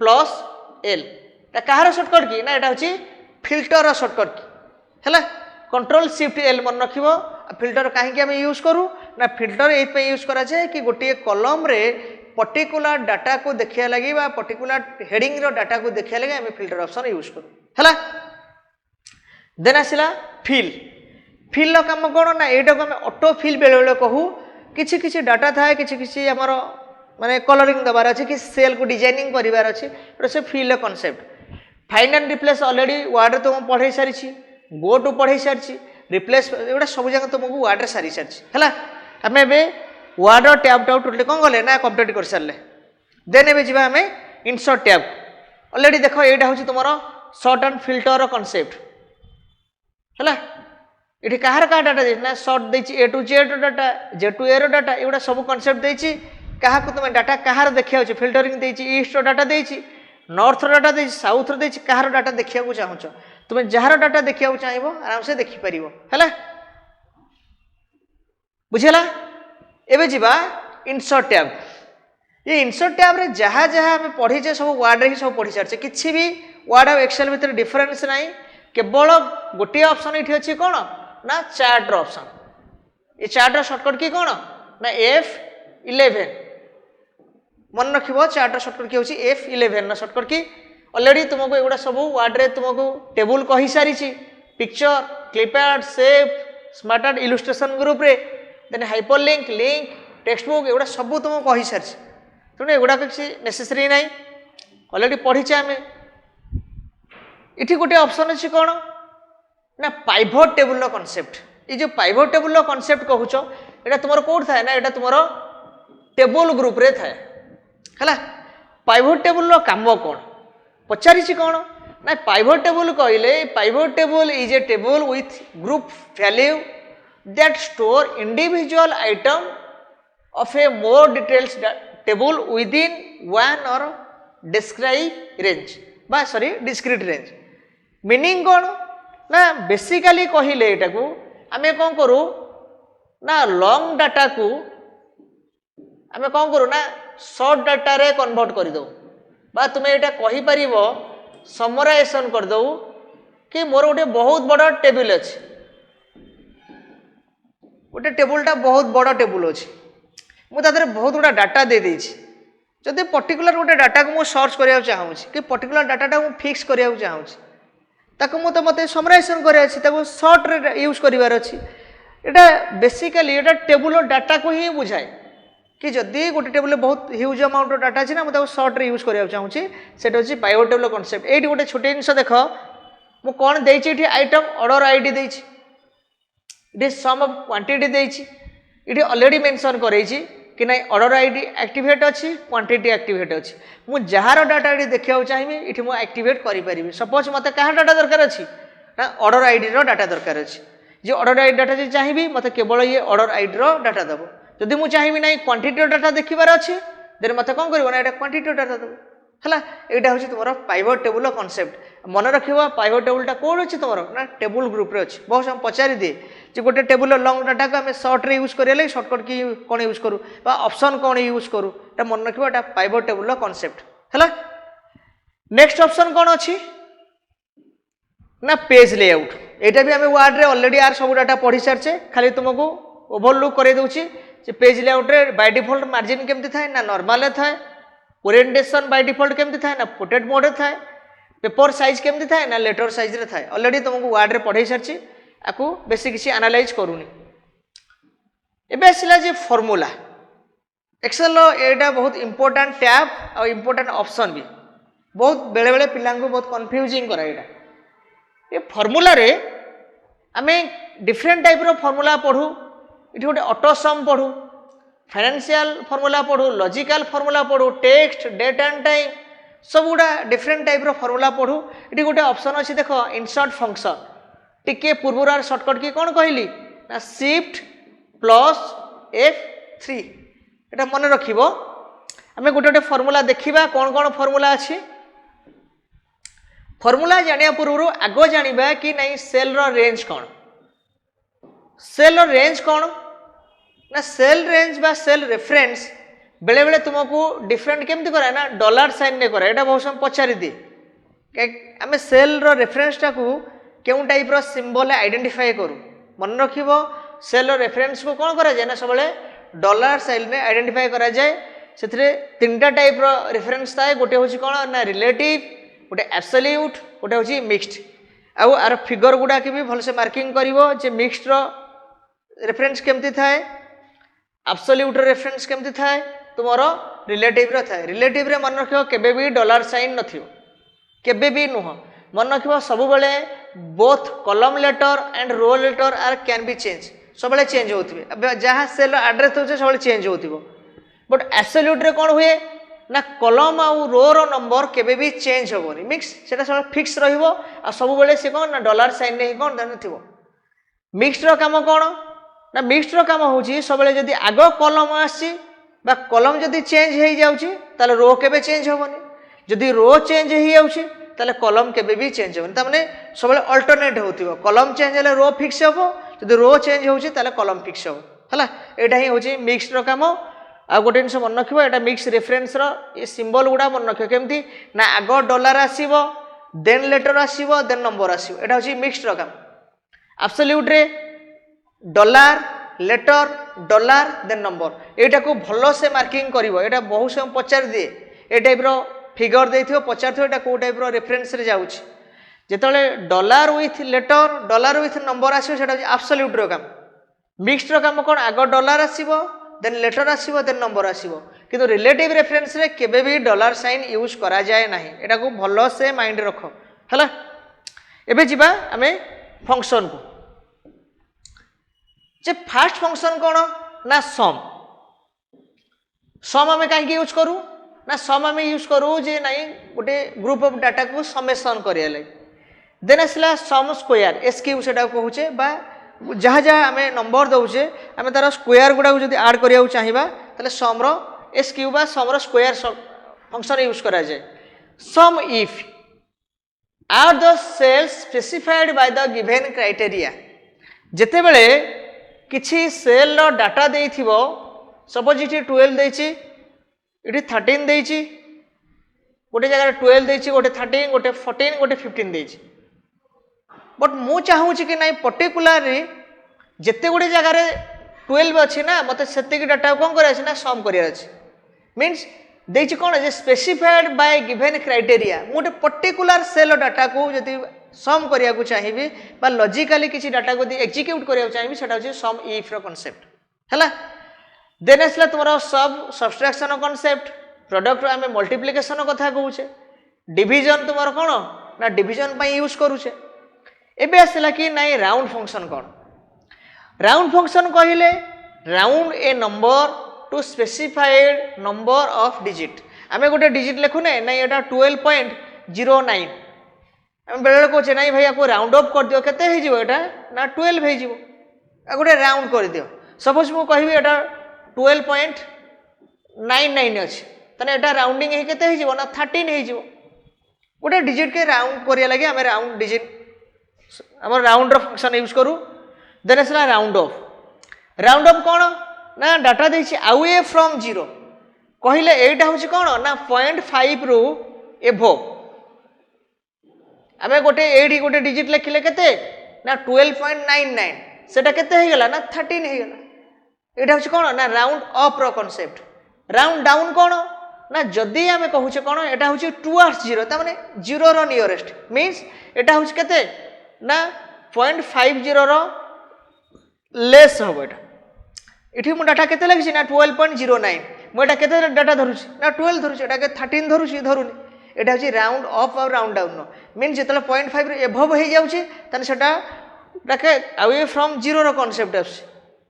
plus L कहार शॉर्टकट की ना यहाँ हूँ फिल्टर शॉर्टकट की है कंट्रोल शिफ्ट एल मन रखिबो फिल्टर कहीं यूज करूँ ना फिल्टर ये यूज करा जाए कि गोटे कलम रे पर्टिकुलर डाटा को देखा लगे पर्टिकुलर हेडिंग रो डाटा को देखा लगे आम फिल्टर ऑप्शन यूज करूँ है देन आसला फिल काम कौन ना यहाँ को आम ऑटो फिल बेले बेले कहूँ किसी किसी डाटा थाए किसी किसी आमर माने कलरिंग दबार अच्छे कि सेल को डिजाइनिंग करार अच्छे से fill concept find and replace already Word तो मुझे पढ़ाई सारी गो टू पढ़ाई सारी रिप्लेस एगुटा सब जगह तुमको वर्ड सारी सारी है आम a word tab tau totally कौन गले ना कंप्लीट कर सारे देन ए जा आम इनसर्ट टैब ऑलरेडी देख यहाँ हूँ तुम शॉर्ट एंड फिल्टर कॉन्सेप्ट है ये कहार क्या डाटा ना शॉर्ट देती A to Z data Z to A रो डाटा एगुड़ा सब कॉन्सेप्ट देती क्या तुम डाटा कहार देखा फिल्टरिंग ईस्ट डाटा देती नॉर्थ डाटा देती साउथ देती कहार डाटा देखा चाहूच तुम जार डाटा देखा चाहिए आराम से देखिपर है बुझेगा एवं जीवा इनसर्ट टैब ये इनसर्ट टैब रे जहाँ जहाँ आम पढ़ीचे सब वार्ड ही सब पढ़ी सारी किसी भी वार्ड और एक्सेल भितर डिफरेन्स ना केवल गोटे ऑप्शन ये अच्छी कौन ना चार्ट ऑप्शन ये चार्ट सर्टकट की कौन ना F11 मन रख चार्ट सर्टकट की हूँ F11 सर्टकट की ऑलरेडी तुमको एगुड़ा सब वार्ड रे तुमको टेबुल कही सारी picture clip art shape smart art illustration group रे then hyperlink link text book एगुड़ा सब तुमको कही सारी तेणु एगुड़ा किसी नेसेसरी ना ऑलरेडी पढ़ीचे आम ये गोटे ऑप्शन अच्छी कौन ना पाइवट टेबुल कॉन्सेप्ट ये जो पाइवट टेबुल कॉन्सेप्ट कहूच यहाँ तुम कौट थाए ना यहाँ तुम टेबुल ग्रुप रे थाए है पाइवट टेबुल काम कौन पचारि कौन ना पाइवट टेबुल कहले pivot table is a table with group value that store individual item of a more detailed table within one or describe range बा सॉरी discrete range meaning कौन ना बेसिकली कहले एटा को आमे कौन करू ना लॉन्ग डाटा को आमे कौन करू ना शॉर्ट डाटा रे कन्वर्ट कर दो बा तुम एटा कहि परिबो समराइजेशन कर दो कि मोर गोटे बहुत बड़ टेबल अछि गोटे टेबुलटा बहुत बड़ टेबुल अछि मुझे बहुत गुड़ा डाटा दे देछि जदि पर्टिकुलर गोटे डाटा को मुझे सर्च करिया चाहूँ कि पर्टिकुलर डाटाटा मुझे फिक्स करिया चाहूँ ताको मुझे मत समराइजेशन कर सर्ट रे यूज करार अच्छी यहाँ बेसिकली यहाँ टेबुल डाटा को ही बुझाए कि जदि गोटे टेबुल बहुत ह्यूज अमाउंट डाटा अच्छी ना मुझे सर्ट रे यूज कराया चाहूँ से पाइवट टेबुल कॉन्सेप्ट ये गोटे छोटे जिन देख मु कौन देती आइटम ऑर्डर आईडी देती ये सम ऑफ क्वांटिटी देती ये ऑलरेडी मेंशन करेछि कि नहीं ऑर्डर आईडी एक्टिवेट अच्छी क्वांटिटी एक्टिवेट अच्छी मुझे जार डाटा ये देखा चाहिए ये मुझे एक्टिवेट करें सपोज मत क्या डाटा दरकार अच्छी ना ऑर्डर आईडी डाटा दरकार अच्छी जो ऑर्डर आईडी डाटा जी चाहिए मत केवल ये ऑर्डर आईडी डाटा दब जदि मुझे चाहिए ना क्वांटिटी डाटा देखिबार अच्छी देन मत कौन कर क्वांटिटी डाटा दब है यहाँ हूँ तुम पाइवट टेबुल कॉन्सेप्ट मन रखा पाइवट टेबुलटा कौन अच्छी तुम ना टेबुल ग्रुप अच्छी बहुत समय पचारि दिए जे गोटे टेबुल लॉन्ग डाटा को आम सर्ट रे यूज करें सर्टकट की कौन यूज करूँ ऑप्शन कौन यूज करूँ मन रखा पाइवट टेबुल कॉन्सेप्ट है नेक्स्ट ऑप्शन कौन अच्छी ना पेज लेआउट यहाँ भी आम वार्ड रे ऑलरेडी आर सब डाटा पढ़ी सारी खाली तुमको ओवरलुक कर दूसरी पेज लेआउट रे बाय डिफॉल्ट मार्जिन केमती थाए ना नॉर्मल थाए ओरिएंटेशन बाय डिफॉल्ट केमती थाए ना पोर्ट्रेट मोड थाए पेपर साइज केमती थाए ना लेटर साइज रे थाए ऑलरेडी तुमको वार्ड रे पढ़ाई सारी आपको बेसी किसी एनालाइज करूनी एबे आसला जे फॉर्मूला एक्सेल एटा बहुत इंपोर्टेंट टैब और इंपोर्टेंट ऑप्शन भी बहुत बेले बेले पिला बहुत कंफ्यूजिंग करा ये फॉर्मूला रे आमे डिफरेंट टाइप रो फॉर्मूला पढ़ू इठी गोटे ऑटो सम पढ़ू फाइनेंशियल फॉर्मूला पढ़ू लॉजिकल फॉर्मूला पढ़ू टेक्स्ट डेट एंड टाइम सब गुड़ा डिफरेंट टाइप रो फॉर्मूला पढ़ू इठी गोटे ऑप्शन अच्छी देख इंसर्ट फंक्शन टिके पूर्वर सर्टकट की कौन कहली ना शिफ्ट प्लस F3 एटा मन रखिबो आमे गोटे गोटे फॉर्मूला देखिबा कौन कौन फॉर्मूला अच्छी फॉर्मूला जानिया पूर्व आगो जानिबा कि नहीं सेल रो रेंज कौन सेल रो रेंज कौन ना सेल रेंज बा सेल रेफरेंस बेले बेले तुमको डिफरेंट केमती कराए ना डॉलर साइन ने कराए एटा बहुत समय पचारि दिए आमे सेल रो रेफरेंस टाकू क्यों टाइप रो सिंबल आइडेंटिफाई करूँ मन रख सेल रेफरेंस को कौन करा जाए ना सब डॉलर साइन में आइडेंटिफाई करा जाए से तीनटा टाइप रो रेफरेंस थाए गोटे हूँ कौन ना रिलेटिव गोटे एब्सोल्यूट गोटे हूँ मिक्सड आउ आर फिगर गुड़ा के भी भलसे मार्किंग करिवो जे मिक्सड रो रेफरेंस केमती थाए एब्सोल्यूट रो रेफरेंस केमती थाए तुमरो रिलेटिव रो थाए रिलेटिव रे मन रखियो केबे भी डॉलर साइन नथियो केबे भी नुह मन रखियो सब बेले both column letter and row letter are can be change सब चेंज होते जहाँ सेल एड्रेस हो सब चेंज हो बट एब्सोल्यूट रे कौन हुए ना कॉलम आउ रो रो नंबर केबे भी चेंज होबनी मिक्स सेटा सब फिक्स रहिबो आ सब बेले से कौन ना डॉलर साइन ने कौन धन थिबो मिक्स रो काम कौन ना मिक्स रो काम होची सब बेले जदी आगो कॉलम आसी बा कलम जदि चेंज हो जाउची ताले रो केबे चेंज होबनी जदि रो चेंज हो जाउची ताले कलम केबे भी चेंज होबनी त माने सबले अल्टरनेट होतिबो कलम चेंज हेले रो फिक्स होबो जदि रो चेंज होउची ताले कलम फिक्स होबो हला एटा ही होची मिक्स्ड रो काम आ गोटे जिनस मन रखिबो एटा मिक्स रेफरेंस रो ये सिंबल गुडा मन रखिबो केमती ना आगो डॉलर आसीबो देन लेटर आसीबो देन नंबर आसीबो एटा होची मिक्स्ड रो काम एब्सोल्यूट रे dollar letter dollar then number एटा को भलो से मार्किंग करिवो एटा बहुत से पचार दिए ए टाइप रो फिगर देथियो पचार थो एटा को टाइप रो रेफरेंस रे जाउची जेतले dollar with letter dollar with number आसीबो सेटा एब्सोल्यूट रो काम मिक्स्ड रो काम कोन आगो डॉलर आसीबो देन लेटर आसीबो देन नंबर आसीबो किंतु रिलेटिव रेफरेंस रे केबे भी डॉलर साइन यूज करा जाय नाही एटा को भलो से माइंड रखो हला एबे जिबा हमें फंक्शन को जे फास्ट फंक्शन कोन ना सम सम हमें काहे यूज करू ना सम हमें यूज करू जे नाही गोटे ग्रुप ऑफ डाटा को समेशन करिया ले देन असला सम स्क्वायर एसक्यू सेटा कहूचे बा जहाँ जहाँ आम नंबर दौचे आम तार स्क्वायर गुड़ा जो आड करा चाहिए ताले सम रो एसक्यू बा सम रो स्क्वायर फंक्शन यूज करा जाए sum if are the cells specified by the given criteria जेते बेले किछि सेल रो डाटा देइथिबो सपोज इटी 12 देइछि इटी 13 देइछि गोटे जगह 12 देइछि गोटे 13 गोटे 14 गोटे 15 देइछि बट मु चाहूँ कि नहीं पर्टिकुलारी जिते गुड़े जगार 12 अच्छी ना मत से डाटा कौन कर सम कर मीन्स देछि कौन जे स्पेसिफाइड बाय गिवन क्राइटेरिया गोटे पर्टिकुलर सेल डाटा को जदि सम करिया को चाहिए बा लॉजिकली किसी डाटा को एक्जिक्यूट करिया चाहिए सेटा होछि सम इफ रो कांसेप्ट हैला देन असला तुमरो सब सब्सट्रैक्शन कांसेप्ट प्रोडक्ट आमे मल्टीप्लिकेशन कथा कहूचे डिवीजन तुमरो कोन ना डिवीजन पई यूज करूचे एबे आसला कि नहीं राउंड फंक्शन कौन राउंड फंक्शन कहले round A number two specified number of digit आमे गोटे डिजिट लिखुने नहीं एटा 12.09 आम बेले कहचे नहीं भाई आपको राउंड अप कर दियो केते हे जिवो एटा ना 12 हे जिवो आ गोटे राउंड कर दियो सपोज मु कहबी एटा 12.99 अछि तने एटा राउंडिंग हे केते हे जिवो ना 13 हे जिवो गोटे डिजिट के राउंड करिया लागि आमे राउंड डिजिट हम राउंड फंक्शन यूज करूँ देन असला राउंड ऑफ कौन ना डाटा देछि अवे फ्रॉम 0 कहले एटा होछि कौन ना 0.5 रु एभो आमे गोटे एडी गोटे डिजिट लिखले केते ना 12.99 सेटा केते हे गेला ना 13 हे गेला एटा होछि कौन ना राउंड अप रो कांसेप्ट राउंड डाउन कौन ना जदि आमे कहूचे कौन एटा होछि टुवर्ड्स 0 ता माने 0 रो नियरेस्ट मींस एटा होछि केते ना 0.50 रो लेस हो एटा इठी मु डाटा केते लगिछि ना 12.09 मु एटा केते डाटा धरुछि ना 12 धरुछि एटा के 13 धरुछि धरुनी एटा होछि राउंड अप और राउंड डाउन नो मीन जेतले 0.5 रो एभव हे जाउछि तने सेटा डाके अवे फ्रॉम 0 रो कांसेप्ट आछि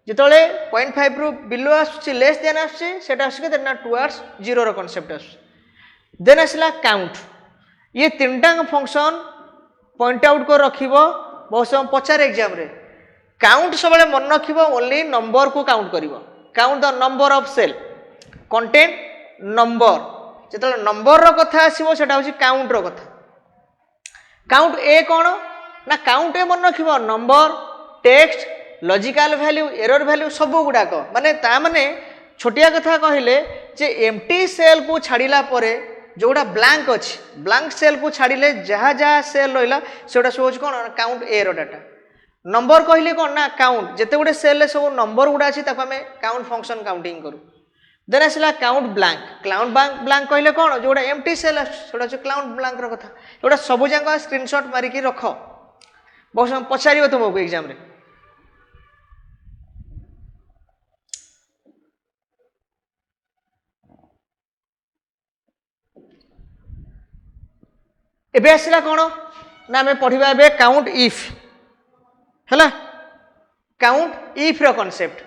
जेतले 0.5 रो बिलो आछि लेस देन आछि सेटा आछि केते ना टुवर्ड्स 0 रो कांसेप्ट आछि देन आसला काउंट ये तीनटा फंक्शन पॉइंट आउट कर रखिबो बहुत समय पचार एग्जाम रे काउंट सब मन रखिबो ओनली नंबर को काउंट करिवो count the number of cell content number जेतले नंबर रो कथा आसीबो सेटा होछि काउंट रो कथा काउंट ए कोन ना काउंट ए मन रखिबो number text logical value error value सब गुडा को माने ता माने छोटिया कथा कहले जे एम्प्टी सेल को छाड़िला परे जोड़ा ब्लैंक अच्छी ब्लैंक सेल को छाड़िले जहाँ जहाँ सेल रहा से सब कौन काउंट ए रो डाटा नंबर कहले कौन ना काउंट जिते गोटे सेल सब नंबर गुड़ा अच्छी आम काउंट फंक्शन काउंटिंग करूँ देन आसला काउंट ब्लैंक कहले कौन जोड़ा एम्प्टी सेल आसा काउंट ब्लैंक रो कथा जोड़ा सब जाक स्क्रीनशॉट मारिकी रख बहुत समय पचार तुमको एग्जाम रे एबे आसला कौन ना आम पढ़ा ए काउंट इफ है काउंट इफ रो कांसेप्ट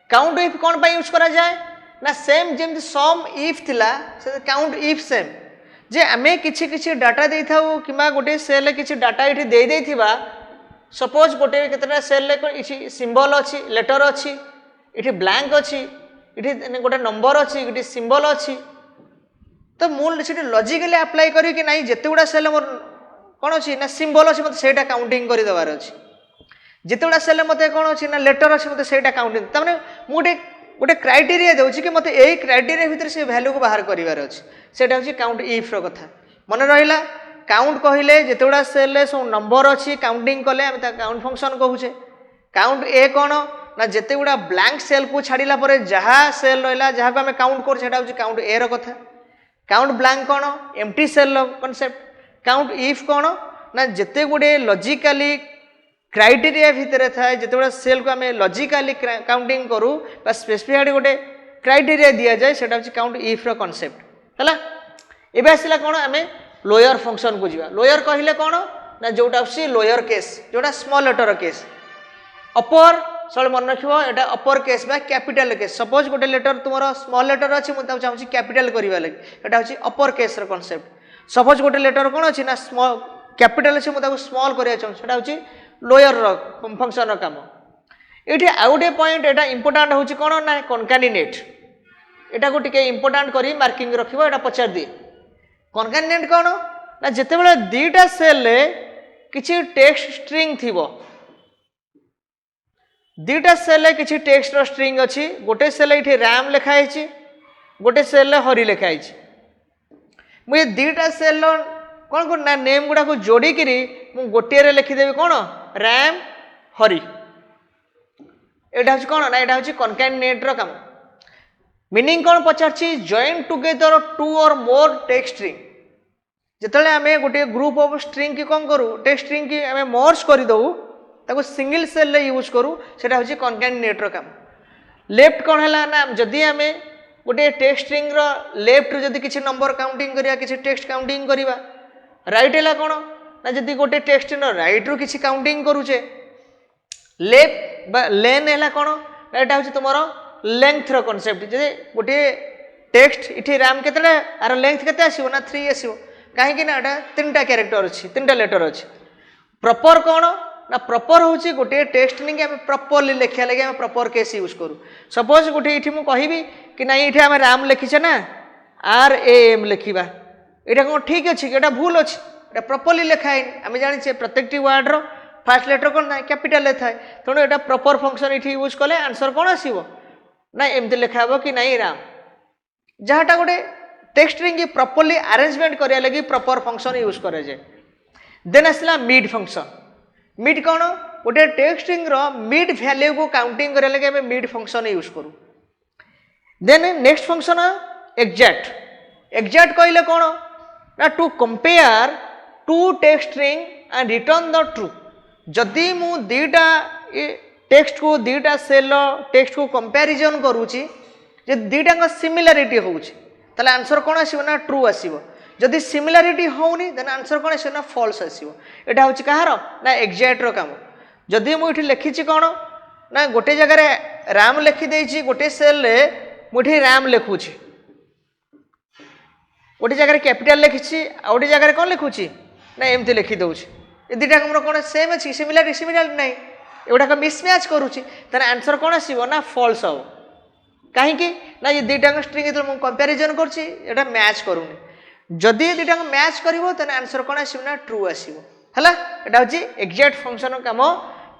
काउंट इफ कौन पर यूज करा जाए ना सेम जमी सम इफ थिला से काउंट इफ सेम जे आमे किछि किछि डाटा दे थाउ किमा गोटे सेल किछि डाटा इठी दे देथिबा सपोज गोटे केतरा सेल ले सिंबल अछि लेटर अछि इठी ब्लैंक अछि ये गोटे नंबर अच्छी गोटे सिंबल अच्छी तो मुझे लॉजिकली अप्लाई करी कि नहीं जिते गुड़ा सेल मोर कौन अच्छी ना सिंबल अच्छी मतलब से काउंटिंग कर देवार अच्छी जिते गुड़ा सेल मत कौन अच्छी ना लेटर अच्छी मतलब से काउंटिंग तमाने मुझे गोटे क्राइटेरिया दूसरी कि मतलब यही क्राइटेरिया भितर से भैल्यू को बाहर करार अच्छे से काउंट इफ कथा मन रहा काउंट कहले जिते गुड़ा सेल सब नंबर अच्छी काउंटिंग कले आम काउंट फंक्शन कहूचे काउंट ए कौन ना जिते गुड़ा ब्लैंक सेल को छाड़ा पर जहाँ सेल रहा जहाँ को आम काउंट कर काउंट ए रहा काउंट ब्लैंक कौन empty cell concept count if कौन ना जिते गुड़े लॉजिकली क्राइटेरिया भितर थाए जिते सेल को आम लॉजिकली काउंटिंग करूँ स्पेसिफिक गोटे क्राइटेरिया दि जाए से काउंट इफ कॉन्सेप्ट है एवं आसला कौन आम लोअर फंक्शन को जीवा लोअर कहले कौन ना जोटा लोअर केस जोटा स्मॉल लेटर केस अपर सब मन रख एटा अपर केस बा कैपिटल केस सपोज गोटे लेटर तुम स्मॉल लेटर अच्छी मुझे चाहूँगी कैपिटल करवा लगे एटा हूँ अपर केस कॉन्सेप्ट सपोज गोटे लेटर कौन अच्छी ना स्मॉल कैपिटल अच्छी मुझे स्मॉल करवा चाहूँ हूँ लोअर फंक्शन काम ये आउ गोटे पॉइंट एटा इंपोर्टाट हूँ कौन ना कनकानिनेट एटा को टिके इंपोर्टाट कर मार्किंग रखिबो एटा पचार दिए कनकानिनेट कौन ना जिते बड़े दीटा सेल किसी टेक्स्ट स्ट्रिंग थी दीटा सेल किसी टेक्स्ट स्ट्रिंग अच्छी गोटे सेल ये रैम लिखाई गोटे सेल हरी लिखाई मुझे दीटा सेल कौन कर ना नेम गुड़ा को जोड़िकी मुझे गोटे लिखिदेवी कौन रैम हरी यहाँ हूँ कौन ना यहाँ हूँ कनकानिनेटर काम मीनिंग कौन पचार जॉइन टुगेदर टू और मोर टेक्स्ट स्ट्रिंग जिते आम गोटे ग्रुप ऑफ स्ट्रिंग की कौन करूँ टेक्स्ट स्ट्रिंग की आम मर्ज करदे ताको सिंगल सेल यूज करूँ से हूँ कनकानिनेटर काम लेफ्ट कौन है ना जदि आम गोटे टेक्स्ट स्ट्रिंग लेफ्ट रू जदि किसी नंबर काउंटिंग करिया किसी टेक्स्ट काउंटिंग करिया राइट है कौन ना जदि गोटे टेक्स्ट राइट रू किसी काउंटिंग करूचे लेफ्ट लेन है कौन ना यहाँ हूँ तुम लेंथ कॉन्सेप्ट जदि गोटे टेक्स्ट इठी रैम के आर लेंथ के आसो ना 3 आसो कहीं ना तीन कैरेक्टर अच्छी 3टा लेटर अच्छी प्रॉपर कौन ना प्रॉपर हूँ गोटे टेक्स्ट नहीं आम प्रॉपरली लिखा लगे आम प्रॉपर केस यूज करूँ सपोज गोटे ये मुझे कहि कि ना ये आम रैम लिखीचे ना RAM लिखा यहाँ कौन ठीक अच्छे कि भूल अच्छे प्रॉपरली लिखाए आम जाने प्रत्येक वार्ड फास्ट लेटर कौन ना कैपिटल थाए तेणु यहाँ प्रॉपर फंक्शन ये यूज कले आंसर कौन आसो ना एमती लिखा हे कि नहीं राम जहाँटा गोटे टेक्स्ट स्ट्रिंग प्रॉपरली अरेंजमेंट करिया लगी प्रॉपर फंक्शन यूज करे जाए देन आसला मिड फंक्शन मिड कौन गोटे टेक्स्ट स्ट्रिंग मिड वैल्यू को काउंटिंग करिया लगी आम मिड फंक्शन यूज करूँ देन नेक्स्ट फंक्शन एग्जैक्ट कहले कौन ना to compare two text string and return the true जदि मु दीटा टेक्स्ट को दीटा सेल टेक्स्ट को कंपैरिजन करूची जे दीटा सिमिलारिटी होउची ताले आंसर कौन आसीबो ना ट्रू आसीबो जदि सिमिलारिटी होउनी देन आंसर कौन आसीबो ना फॉल्स आसीबो एटा होउची कहार ना एग्जैक्ट रो काम जदि मु इठी लिखिची कौन ना गोटे जगह रे राम लिखि देइची गोटे सेल रे मुठी राम लिखुची गोटे जगह कैपिटल लिखिची आ गोटे जगह कौन लिखुची ना एमती लिखि दउची ए दीटा हमर कौन सेम अछि सिमिलारिटी नहीं एगुड़ा मिसमैच करुच्ची तेना आंसर कौन आसो ना फॉल्स हम कहीं ना ये दुईटा स्ट्रिंग जो कंपैरिजन कर मैच करूनी जदि दुईटा मैच कर आंसर कौन आसो ना ट्रू आसो है यहाँ हूँ एग्जैक्ट फंक्शन कम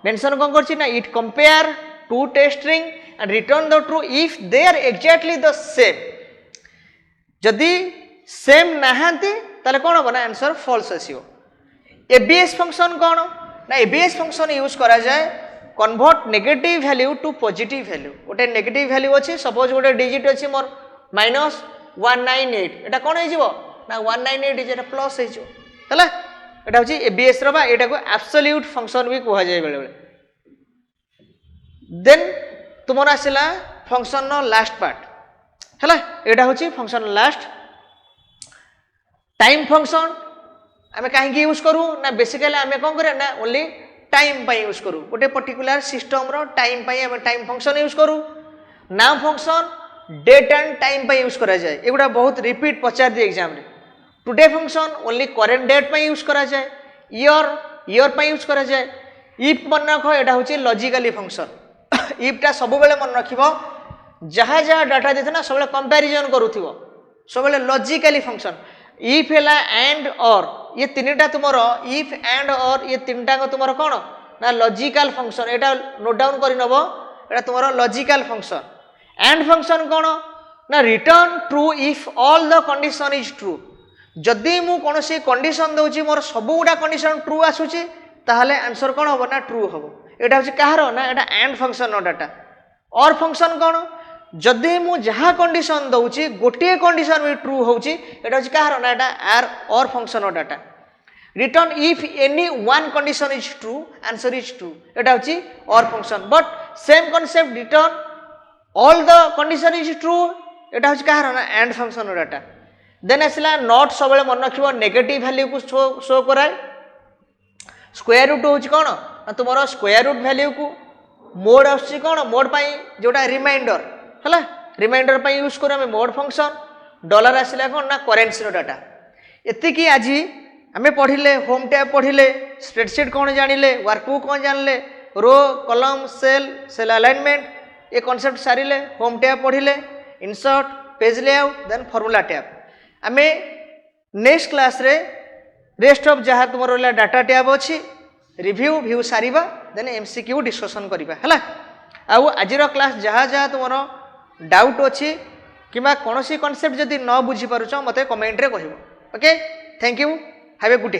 मेंशन कौन कर it compare two text string and return the true if they are exactly the same जदि सेम नहांती ताले कौन हम ना आंसर फॉल्स आसो एबीएस फंक्शन कौन ना एबीएस फंक्शन यूज करा जाए convert negative value to positive value गोटे नेगेटिव वैल्यू अच्छी सपोज गोटे डिजिट अच्छी मोर -198 एटा कौन हो ना 198 इज प्लस हो यहाँ हूँ एबीएस रा को एब्सोल्यूट फंक्शन भी कह जाए बेले बेले देन तुम आसला फंक्शन लास्ट पार्ट है यहाँ हूँ फंक्शन लास्ट टाइम फंक्शन आम कहीं यूज करूँ ना बेसिकली आम कौन करें ना ओनली टाइम यूज करूँ गोटे पर्टिकुलर सिस्टम टाइम आम टाइम फंक्शन यूज करूँ now function date and time use करा जाए एगुड़ा बहुत रिपीट पचार दिए एग्जाम रे today function only current date use करा जाए ईयर यूज करा जाए इफ मन रख यहाँ हूँ लॉजिकली फंक्शन इफ्टा सब बेले मन रख जहाँ जहाँ डाटा देते ना सब कंपैरिजन करूथिबो सब लॉजिकली फंक्शन इफ है एंड और ये तीनटा तुम इफ एंड और ये तीनटा तुम कौन ना लॉजिकल फंक्शन एटा नोट डाउन कर नब एटा तुम लॉजिकल फंक्शन एंड फंक्शन कौन ना return true if all the condition is true जदि मु कौन सी कंडीशन दूची मोर सब गुड़ा कंडीशन ट्रू आसूची ताहले आंसर कौन हम ना ट्रू हम यहाँ हूँ कहार ना यहाँ एंड फंक्शन डाटा और फंक्शन कौन जदि मु जहाँ कंडीशन दूची गोटे कंडीशन भी ट्रू होची एटा हूँ कहार ना यहाँ आर और function data return if any one condition is true answer is true एटा हूँ और function but same concept return all the condition is true एटा हूँ कहार ना एंड फंक्शन डाटा देन आसला नॉट सब मन रख नेगेटिव वैल्यू को शो कराए स्क्वायर रूट हूँ कौन ना तुम स्क्वायर रूट वैल्यू को मोड आसुची कौन मोड पाई जोटा रिमाइंडर है रिमाइंडर पाई यूज करूँ आम मोड फंक्शन डॉलर आसला कौन ना करेन्सी डाटा एतिकी आज आम पढ़िले होम टैब पढ़िले स्प्रेडशीट कौन जानिले वर्कबुक कौन जानले row column cell cell alignment ये कॉन्सेप्ट सारिले होम टैब पढ़िले insert page layout then formula tab आम नेक्स्ट क्लास रे रेस्ट ऑफ जहाँ तुम रहा डाटा टैब अच्छी रिव्यू व्यू सारिबा देन एमसीक्यू डिस्कशन करबा हला आउ आजिर क्लास जहाँ जहाँ तुम डाउट अच्छी कि कौन सी कॉन्सेप्ट जदि न बुझी पारुछ मते कमेंट रे कहबो okay thank you have a good day.